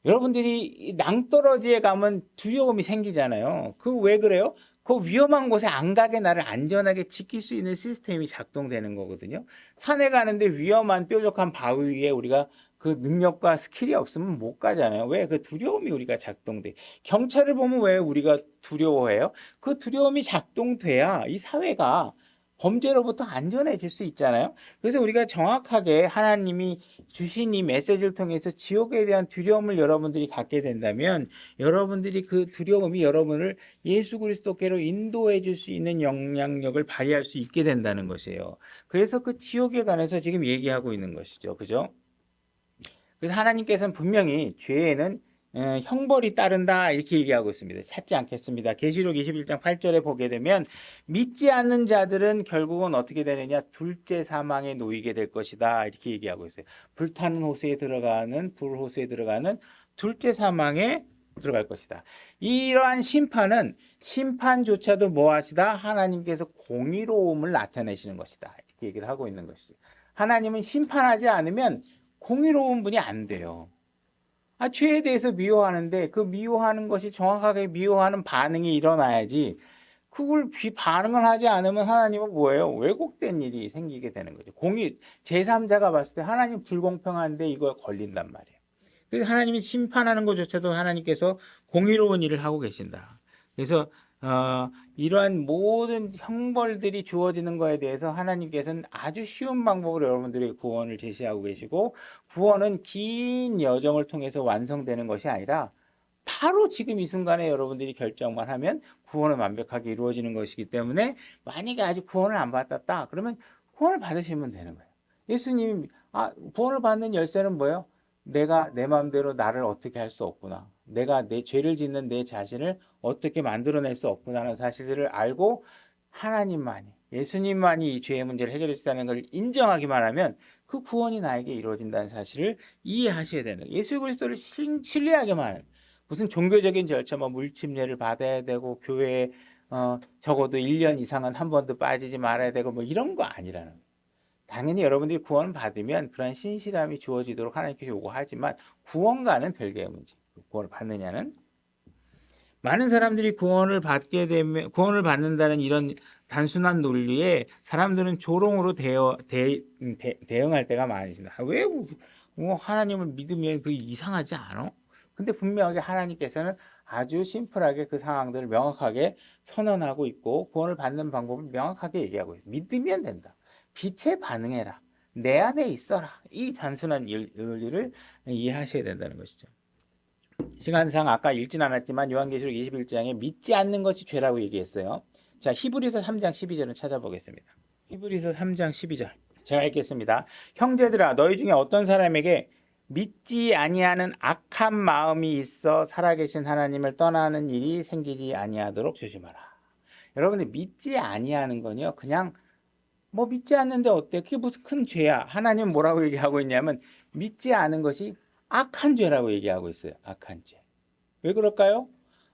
여러분들이 낭떠러지에 가면 두려움이 생기잖아요. 왜 그래요? 그 위험한 곳에 안 가게 나를 안전하게 지킬 수 있는 시스템이 작동되는 거거든요. 산에 가는데 위험한 뾰족한 바위 위에 우리가 그 능력과 스킬이 없으면 못 가잖아요. 왜? 그 두려움이 우리가 작동돼. 경찰을 보면 왜 우리가 두려워해요? 그 두려움이 작동돼야 이 사회가 범죄로부터 안전해질 수 있잖아요. 그래서 우리가 정확하게 하나님이 주신 이 메시지를 통해서 지옥에 대한 두려움을 여러분들이 갖게 된다면 여러분들이 그 두려움이 여러분을 예수 그리스도께로 인도해 줄 수 있는 영향력을 발휘할 수 있게 된다는 것이에요. 그래서 그 지옥에 관해서 지금 얘기하고 있는 것이죠. 그죠? 그래서 하나님께서는 분명히 죄에는 형벌이 따른다 이렇게 얘기하고 있습니다. 찾지 않겠습니다. 계시록 21장 8절에 보게 되면 믿지 않는 자들은 결국은 어떻게 되느냐 둘째 사망에 놓이게 될 것이다 이렇게 얘기하고 있어요. 불타는 호수에 들어가는 불호수에 들어가는 둘째 사망에 들어갈 것이다. 이러한 심판조차도 뭐 하시다? 하나님께서 공의로움을 나타내시는 것이다. 이렇게 얘기를 하고 있는 것이죠. 하나님은 심판하지 않으면 공의로운 분이 안 돼요. 죄에 대해서 미워하는데 그 미워하는 것이 정확하게 미워하는 반응이 일어나야지, 그걸 반응을 하지 않으면 하나님은 뭐예요? 왜곡된 일이 생기게 되는 거죠. 제3자가 봤을 때 하나님 불공평한데 이거 걸린단 말이에요. 그래서 하나님이 심판하는 것조차도 하나님께서 공의로운 일을 하고 계신다. 그래서 이러한 모든 형벌들이 주어지는 것에 대해서 하나님께서는 아주 쉬운 방법으로 여러분들의 구원을 제시하고 계시고, 구원은 긴 여정을 통해서 완성되는 것이 아니라 바로 지금 이 순간에 여러분들이 결정만 하면 구원은 완벽하게 이루어지는 것이기 때문에, 만약에 아직 구원을 안 받았다 그러면 구원을 받으시면 되는 거예요. 예수님이 구원을 받는 열쇠는 뭐예요? 내가 내 마음대로 나를 어떻게 할 수 없구나, 내가 내 죄를 짓는 내 자신을 어떻게 만들어낼 수 없구나라는 사실들을 알고 하나님만이, 예수님만이 이 죄의 문제를 해결해 주시다는 걸 인정하기만 하면 그 구원이 나에게 이루어진다는 사실을 이해하셔야 되는 거예요. 예수 그리스도를 신뢰하기만 하면, 무슨 종교적인 절차, 물침례를 받아야 되고 교회에 적어도 1년 이상은 한 번도 빠지지 말아야 되고 이런 거 아니라는 거예요. 당연히 여러분들이 구원 받으면 그런 신실함이 주어지도록 하나님께 요구하지만, 구원과는 별개의 문제. 구원을 받느냐는, 많은 사람들이 구원을 받는다는 이런 단순한 논리에 사람들은 조롱으로 대응할 때가 많습니다. 왜 하나님을 믿으면 그 이상하지 않아? 근데 분명하게 하나님께서는 아주 심플하게 그 상황들을 명확하게 선언하고 있고, 구원을 받는 방법을 명확하게 얘기하고 있어요. 믿으면 된다. 빛에 반응해라. 내 안에 있어라. 이 단순한 논리를 이해하셔야 된다는 것이죠. 시간상 아까 읽진 않았지만 요한계시록 21장에 믿지 않는 것이 죄라고 얘기했어요. 자, 히브리서 3장 12절을 찾아보겠습니다. 히브리서 3장 12절. 제가 읽겠습니다. 형제들아, 너희 중에 어떤 사람에게 믿지 아니하는 악한 마음이 있어 살아계신 하나님을 떠나는 일이 생기지 아니하도록 조심하라. 여러분들, 믿지 아니하는 건요, 그냥 믿지 않는데 어때? 그게 무슨 큰 죄야. 하나님 뭐라고 얘기하고 있냐면 믿지 않은 것이 악한 죄라고 얘기하고 있어요. 악한 죄. 왜 그럴까요?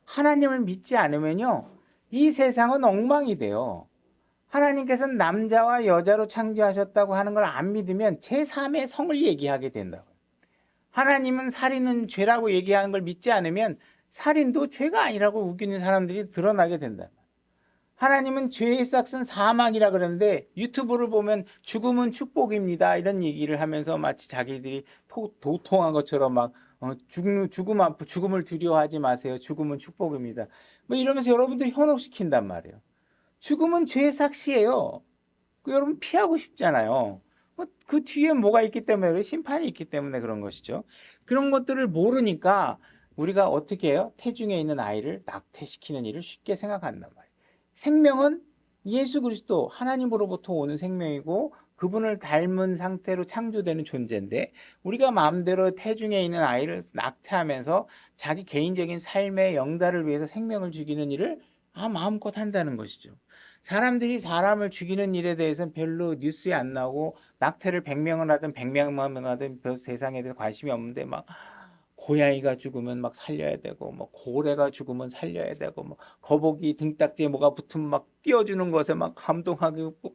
하나님을 믿지 않으면요, 이 세상은 엉망이 돼요. 하나님께서는 남자와 여자로 창조하셨다고 하는 걸 안 믿으면 제3의 성을 얘기하게 된다고요. 하나님은 살인은 죄라고 얘기하는 걸 믿지 않으면 살인도 죄가 아니라고 우기는 사람들이 드러나게 된다. 하나님은 죄의 싹은 사망이라 그러는데 유튜브를 보면 죽음은 축복입니다 이런 얘기를 하면서 마치 자기들이 도통한 것처럼 막 죽음을 두려워하지 마세요, 죽음은 축복입니다 이러면서 여러분들 현혹시킨단 말이에요. 죽음은 죄의 삭시예요. 여러분 피하고 싶잖아요. 그 뒤에 뭐가 있기 때문에, 심판이 있기 때문에 그런 것이죠. 그런 것들을 모르니까 우리가 어떻게 해요? 태중에 있는 아이를 낙태시키는 일을 쉽게 생각한단 말이에요. 생명은 예수 그리스도 하나님으로부터 오는 생명이고 그분을 닮은 상태로 창조되는 존재인데, 우리가 마음대로 태중에 있는 아이를 낙태하면서 자기 개인적인 삶의 영달을 위해서 생명을 죽이는 일을 마음껏 한다는 것이죠. 사람들이 사람을 죽이는 일에 대해서는 별로 뉴스에 안 나오고, 낙태를 100명을 하든 100명만 하든 별 세상에 대해서 관심이 없는데, 고양이가 죽으면 살려야 되고, 고래가 죽으면 살려야 되고, 거북이 등딱지에 뭐가 붙으면 띄워주는 것에 감동하게 웃고,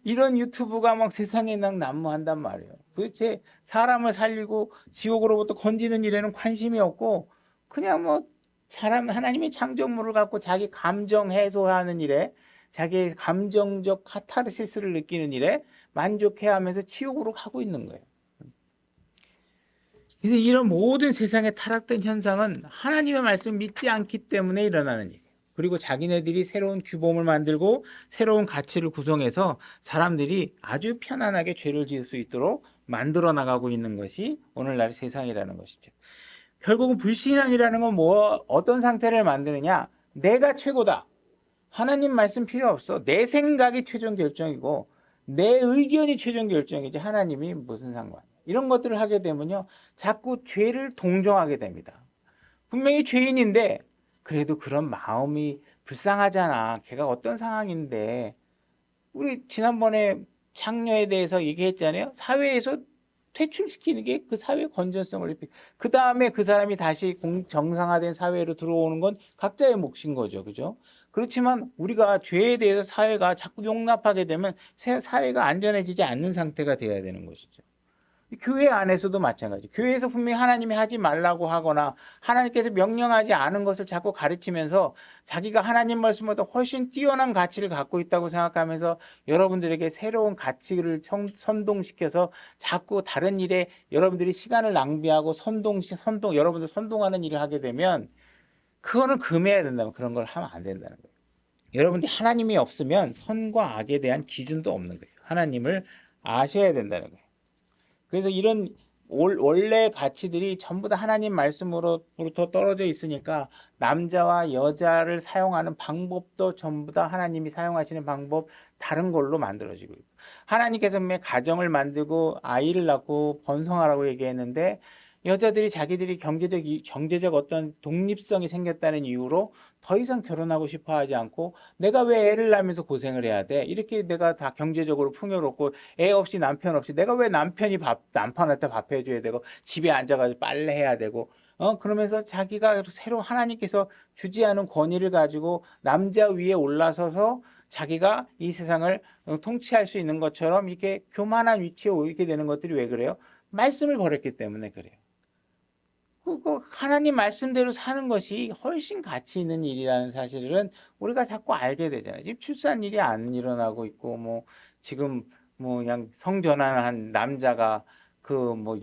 이런 유튜브가 세상에 난무한단 말이에요. 도대체 사람을 살리고 지옥으로부터 건지는 일에는 관심이 없고, 그냥 하나님의 창조물을 갖고 자기 감정 해소하는 일에, 자기의 감정적 카타르시스를 느끼는 일에 만족해 하면서 지옥으로 가고 있는 거예요. 그래서 이런 모든 세상의 타락된 현상은 하나님의 말씀을 믿지 않기 때문에 일어나는 일이에요. 그리고 자기네들이 새로운 규범을 만들고 새로운 가치를 구성해서 사람들이 아주 편안하게 죄를 지을 수 있도록 만들어 나가고 있는 것이 오늘날 세상이라는 것이죠. 결국은 불신앙이라는 건 어떤 상태를 만드느냐? 내가 최고다. 하나님 말씀 필요 없어. 내 생각이 최종 결정이고 내 의견이 최종 결정이지 하나님이 무슨 상관이야. 이런 것들을 하게 되면요, 자꾸 죄를 동정하게 됩니다. 분명히 죄인인데 그래도 그런 마음이 불쌍하잖아. 걔가 어떤 상황인데. 우리 지난번에 창녀에 대해서 얘기했잖아요. 사회에서 퇴출시키는 게 그 사회의 건전성을 그 다음에 그 사람이 다시 정상화된 사회로 들어오는 건 각자의 몫인 거죠. 그죠? 그렇지만 우리가 죄에 대해서 사회가 자꾸 용납하게 되면 사회가 안전해지지 않는 상태가 돼야 되는 것이죠. 교회 안에서도 마찬가지. 교회에서 분명히 하나님이 하지 말라고 하거나 하나님께서 명령하지 않은 것을 자꾸 가르치면서 자기가 하나님 말씀보다 훨씬 뛰어난 가치를 갖고 있다고 생각하면서 여러분들에게 새로운 가치를 선동시켜서 자꾸 다른 일에 여러분들이 시간을 낭비하고 여러분들 선동하는 일을 하게 되면 그거는 금해야 된다면 그런 걸 하면 안 된다는 거예요. 여러분들이 하나님이 없으면 선과 악에 대한 기준도 없는 거예요. 하나님을 아셔야 된다는 거예요. 그래서 이런 원래 가치들이 전부 다 하나님 말씀으로부터 떨어져 있으니까 남자와 여자를 사용하는 방법도 전부 다 하나님이 사용하시는 방법 다른 걸로 만들어지고 있고, 하나님께서 가정을 만들고 아이를 낳고 번성하라고 얘기했는데 여자들이 자기들이 경제적 어떤 독립성이 생겼다는 이유로 더 이상 결혼하고 싶어 하지 않고 내가 왜 애를 낳으면서 고생을 해야 돼? 이렇게 내가 다 경제적으로 풍요롭고 애 없이 남편 없이 내가 왜 남편한테 밥 해줘야 되고 집에 앉아가지고 빨래해야 되고 그러면서 자기가 새로 하나님께서 주지 않은 권위를 가지고 남자 위에 올라서서 자기가 이 세상을 통치할 수 있는 것처럼 이렇게 교만한 위치에 오르게 되는 것들이 왜 그래요? 말씀을 버렸기 때문에 그래요. 그 하나님 말씀대로 사는 것이 훨씬 가치 있는 일이라는 사실은 우리가 자꾸 알게 되잖아요. 지금 출산일이 안 일어나고 있고 지금 그냥 성전환한 남자가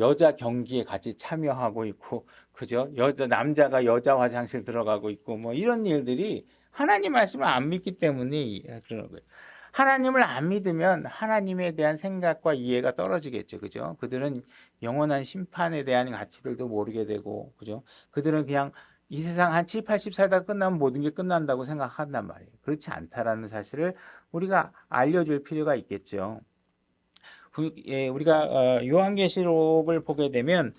여자 경기에 같이 참여하고 있고 그죠? 남자가 여자 화장실 들어가고 있고 이런 일들이 하나님 말씀을 안 믿기 때문에 그러는 거예요. 하나님을 안 믿으면 하나님에 대한 생각과 이해가 떨어지겠죠. 그죠? 그들은 영원한 심판에 대한 가치들도 모르게 되고, 그죠? 그들은 그냥 이 세상 한 7, 80 살다 끝나면 모든 게 끝난다고 생각한단 말이에요. 그렇지 않다라는 사실을 우리가 알려줄 필요가 있겠죠. 우리가 요한계시록을 보게 되면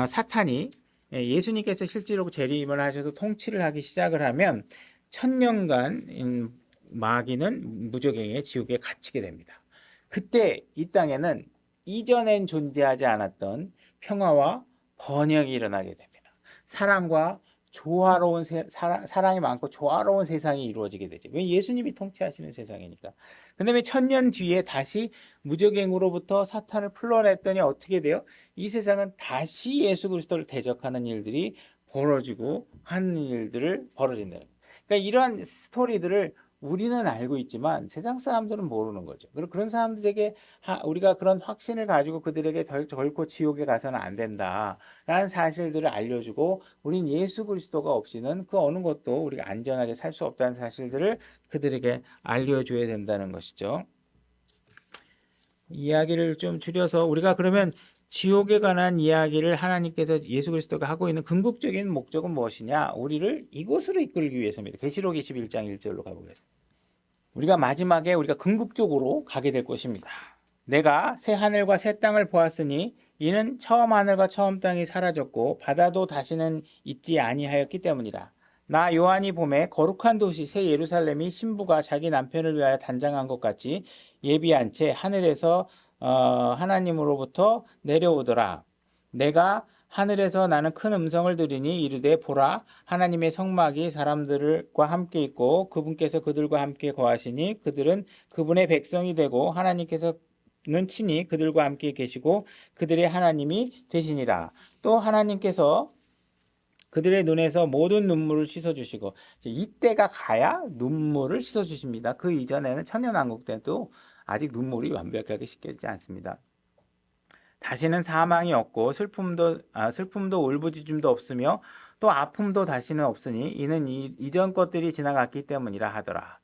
사탄이 예수님께서 실제로 재림을 하셔서 통치를 하기 시작을 하면 1000년간 마귀는 무저갱의 지옥에 갇히게 됩니다. 그때 이 땅에는 이전엔 존재하지 않았던 평화와 번영이 일어나게 됩니다. 사랑과 조화로운 사랑이 많고 조화로운 세상이 이루어지게 되죠. 왜? 예수님이 통치하시는 세상이니까. 그 다음에 1000년 뒤에 다시 무저갱으로부터 사탄을 풀어냈더니 어떻게 돼요? 이 세상은 다시 예수 그리스도를 대적하는 일들이 벌어지고 하는 일들을 벌어진다는 거예요. 그러니까 이러한 스토리들을 우리는 알고 있지만 세상 사람들은 모르는 거죠. 그런 사람들에게 우리가 그런 확신을 가지고 그들에게 결코 지옥에 가서는 안 된다라는 사실들을 알려주고 우린 예수 그리스도가 없이는 그 어느 것도 우리가 안전하게 살 수 없다는 사실들을 그들에게 알려줘야 된다는 것이죠. 이야기를 좀 줄여서 우리가 그러면 지옥에 관한 이야기를 하나님께서 예수 그리스도가 하고 있는 궁극적인 목적은 무엇이냐? 우리를 이곳으로 이끌기 위해서입니다. 계시록 21장 1절로 가보겠습니다. 우리가 마지막에 우리가 궁극적으로 가게 될 것입니다. 내가 새 하늘과 새 땅을 보았으니 이는 처음 하늘과 처음 땅이 사라졌고 바다도 다시는 있지 아니하였기 때문이라. 나 요한이 봄에 거룩한 도시 새 예루살렘이 신부가 자기 남편을 위하여 단장한 것 같이 예비한 채 하늘에서 하나님으로부터 내려오더라. 내가 하늘에서 나는 큰 음성을 들으니 이르되 보라 하나님의 성막이 사람들과 함께 있고 그분께서 그들과 함께 거하시니 그들은 그분의 백성이 되고 하나님께서는 친히 그들과 함께 계시고 그들의 하나님이 되시니라. 또 하나님께서 그들의 눈에서 모든 눈물을 씻어주시고 이때가 가야 눈물을 씻어주십니다. 그 이전에는 천년왕국 때도 아직 눈물이 완벽하게 씻겨지지 않습니다. 다시는 사망이 없고 슬픔도 울부짖음도 없으며 또 아픔도 다시는 없으니 이는 이전 것들이 지나갔기 때문이라 하더라.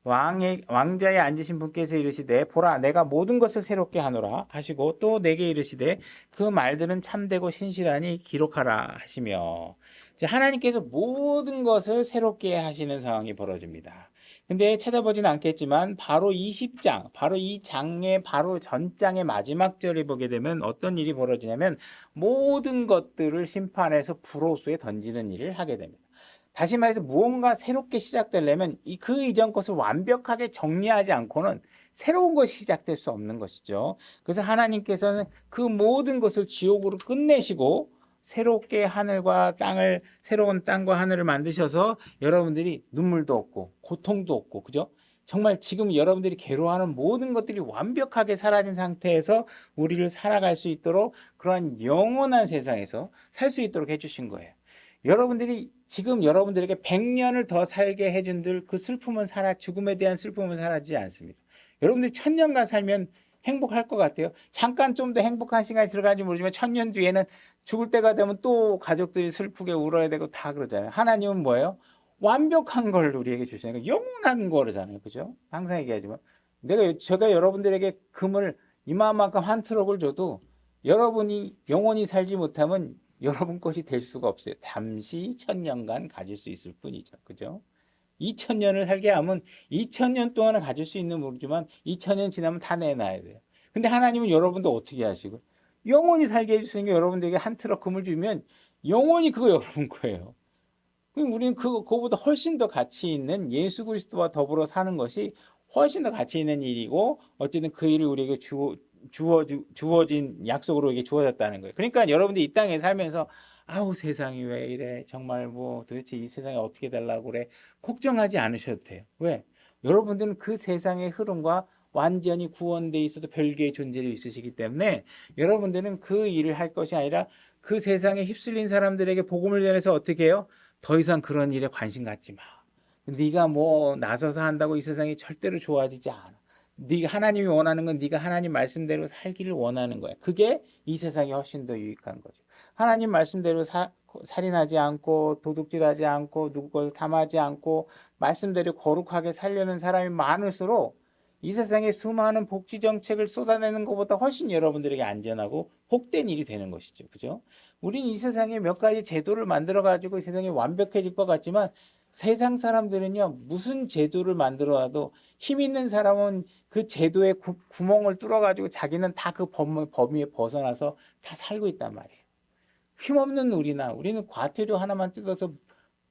왕자에 앉으신 분께서 이르시되 보라 내가 모든 것을 새롭게 하노라 하시고 또 내게 이르시되 그 말들은 참되고 신실하니 기록하라 하시며 하나님께서 모든 것을 새롭게 하시는 상황이 벌어집니다. 근데 찾아보지는 않겠지만 바로 이 10장, 바로 이 장의 바로 전장의 마지막 절을 보게 되면 어떤 일이 벌어지냐면 모든 것들을 심판해서 불호수에 던지는 일을 하게 됩니다. 다시 말해서 무언가 새롭게 시작되려면 그 이전 것을 완벽하게 정리하지 않고는 새로운 것이 시작될 수 없는 것이죠. 그래서 하나님께서는 그 모든 것을 지옥으로 끝내시고 새롭게 하늘과 땅을 새로운 땅과 하늘을 만드셔서 여러분들이 눈물도 없고 고통도 없고 그죠? 정말 지금 여러분들이 괴로워하는 모든 것들이 완벽하게 사라진 상태에서 우리를 살아갈 수 있도록 그러한 영원한 세상에서 살 수 있도록 해주신 거예요. 여러분들이 지금 여러분들에게 100년을 더 살게 해준들 그 슬픔은 죽음에 대한 슬픔은 사라지지 않습니다. 여러분들이 1000년간 살면 행복할 것 같아요. 잠깐 좀 더 행복한 시간이 들어가는지 모르지만 1000년 뒤에는 죽을 때가 되면 또 가족들이 슬프게 울어야 되고 다 그러잖아요. 하나님은 뭐예요? 완벽한 걸 우리에게 주시니까 영원한 거잖아요. 그죠? 항상 얘기하지만 제가 여러분들에게 금을 이만큼 한 트럭을 줘도 여러분이 영원히 살지 못하면 여러분 것이 될 수가 없어요. 잠시 1000년간 가질 수 있을 뿐이죠. 그죠? 2000년을 살게 하면 2000년 동안은 가질 수 있는 모르지만 2000년 지나면 다 내놔야 돼요. 근데 하나님은 여러분도 어떻게 하시고 영원히 살게 해주시니까 여러분들에게 한 트럭 금을 주면 영원히 그거 여러분 거예요. 그럼 우리는 그거보다 훨씬 더 가치 있는 예수 그리스도와 더불어 사는 것이 훨씬 더 가치 있는 일이고 어쨌든 그 일을 우리에게 주어진 약속으로 이게 주어졌다는 거예요. 그러니까 여러분들이 이 땅에 살면서 아우 세상이 왜 이래 정말 뭐 도대체 이 세상이 어떻게 되려고 그래 걱정하지 않으셔도 돼요. 왜? 여러분들은 그 세상의 흐름과 완전히 구원돼 있어도 별개의 존재로 있으시기 때문에 여러분들은 그 일을 할 것이 아니라 그 세상에 휩쓸린 사람들에게 복음을 전해서 어떻게 해요? 더 이상 그런 일에 관심 갖지 마. 네가 뭐 나서서 한다고 이 세상이 절대로 좋아지지 않아. 네가 하나님이 원하는 건 네가 하나님 말씀대로 살기를 원하는 거야. 그게 이 세상이 훨씬 더 유익한 거죠. 하나님 말씀대로 살인하지 않고 도둑질하지 않고 누구 것을 탐하지 않고 말씀대로 거룩하게 살려는 사람이 많을수록 이 세상에 수많은 복지 정책을 쏟아내는 것보다 훨씬 여러분들에게 안전하고 복된 일이 되는 것이죠. 그죠? 우리는 이 세상에 몇 가지 제도를 만들어 가지고 이 세상이 완벽해질 것 같지만 세상 사람들은요 무슨 제도를 만들어도 힘 있는 사람은 그 제도의 구멍을 뚫어가지고 자기는 다 그 범위에 벗어나서 다 살고 있단 말이에요. 힘없는 우리는 과태료 하나만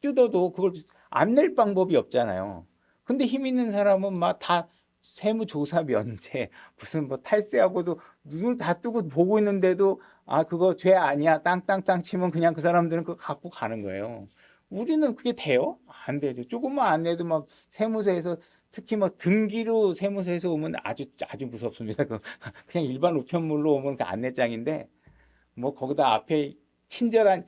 뜯어도 그걸 안 낼 방법이 없잖아요. 근데 힘 있는 사람은 막 다 세무조사 면제 무슨 뭐 탈세하고도 눈을 다 뜨고 보고 있는데도 아 그거 죄 아니야 땅땅땅 치면 그냥 그 사람들은 그거 갖고 가는 거예요. 우리는 그게 돼요? 안 되죠. 조금만 안 내도 막 세무서에서 특히 뭐 등기로 세무서에서 오면 아주 무섭습니다. 그냥 일반 우편물로 오면 그 안내장인데 뭐 거기다 앞에 친절한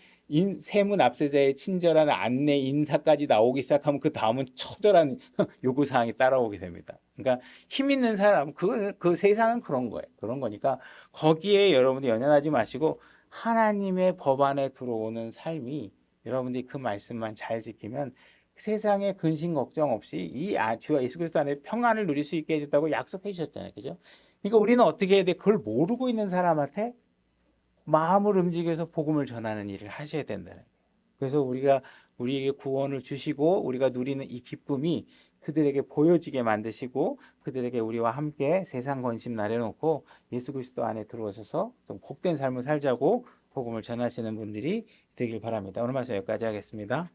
세무 납세자의 친절한 안내 인사까지 나오기 시작하면 그 다음은 처절한 요구 사항이 따라오게 됩니다. 그러니까 힘 있는 사람 그 세상은 그런 거예요. 그런 거니까 거기에 여러분이 연연하지 마시고 하나님의 법 안에 들어오는 삶이 여러분들이 그 말씀만 잘 지키면 세상에 근심 걱정 없이 주와 예수 그리스도 안에 평안을 누릴 수 있게 해줬다고 약속해 주셨잖아요. 그죠? 그러니까 우리는 어떻게 해야 돼? 그걸 모르고 있는 사람한테 마음을 움직여서 복음을 전하는 일을 하셔야 된다는 거예요. 그래서 우리에게 구원을 주시고 우리가 누리는 이 기쁨이 그들에게 보여지게 만드시고 그들에게 우리와 함께 세상 건심 내려놓고 예수 그리스도 안에 들어오셔서 좀 복된 삶을 살자고 복음을 전하시는 분들이 되길 바랍니다. 오늘 말씀 여기까지 하겠습니다.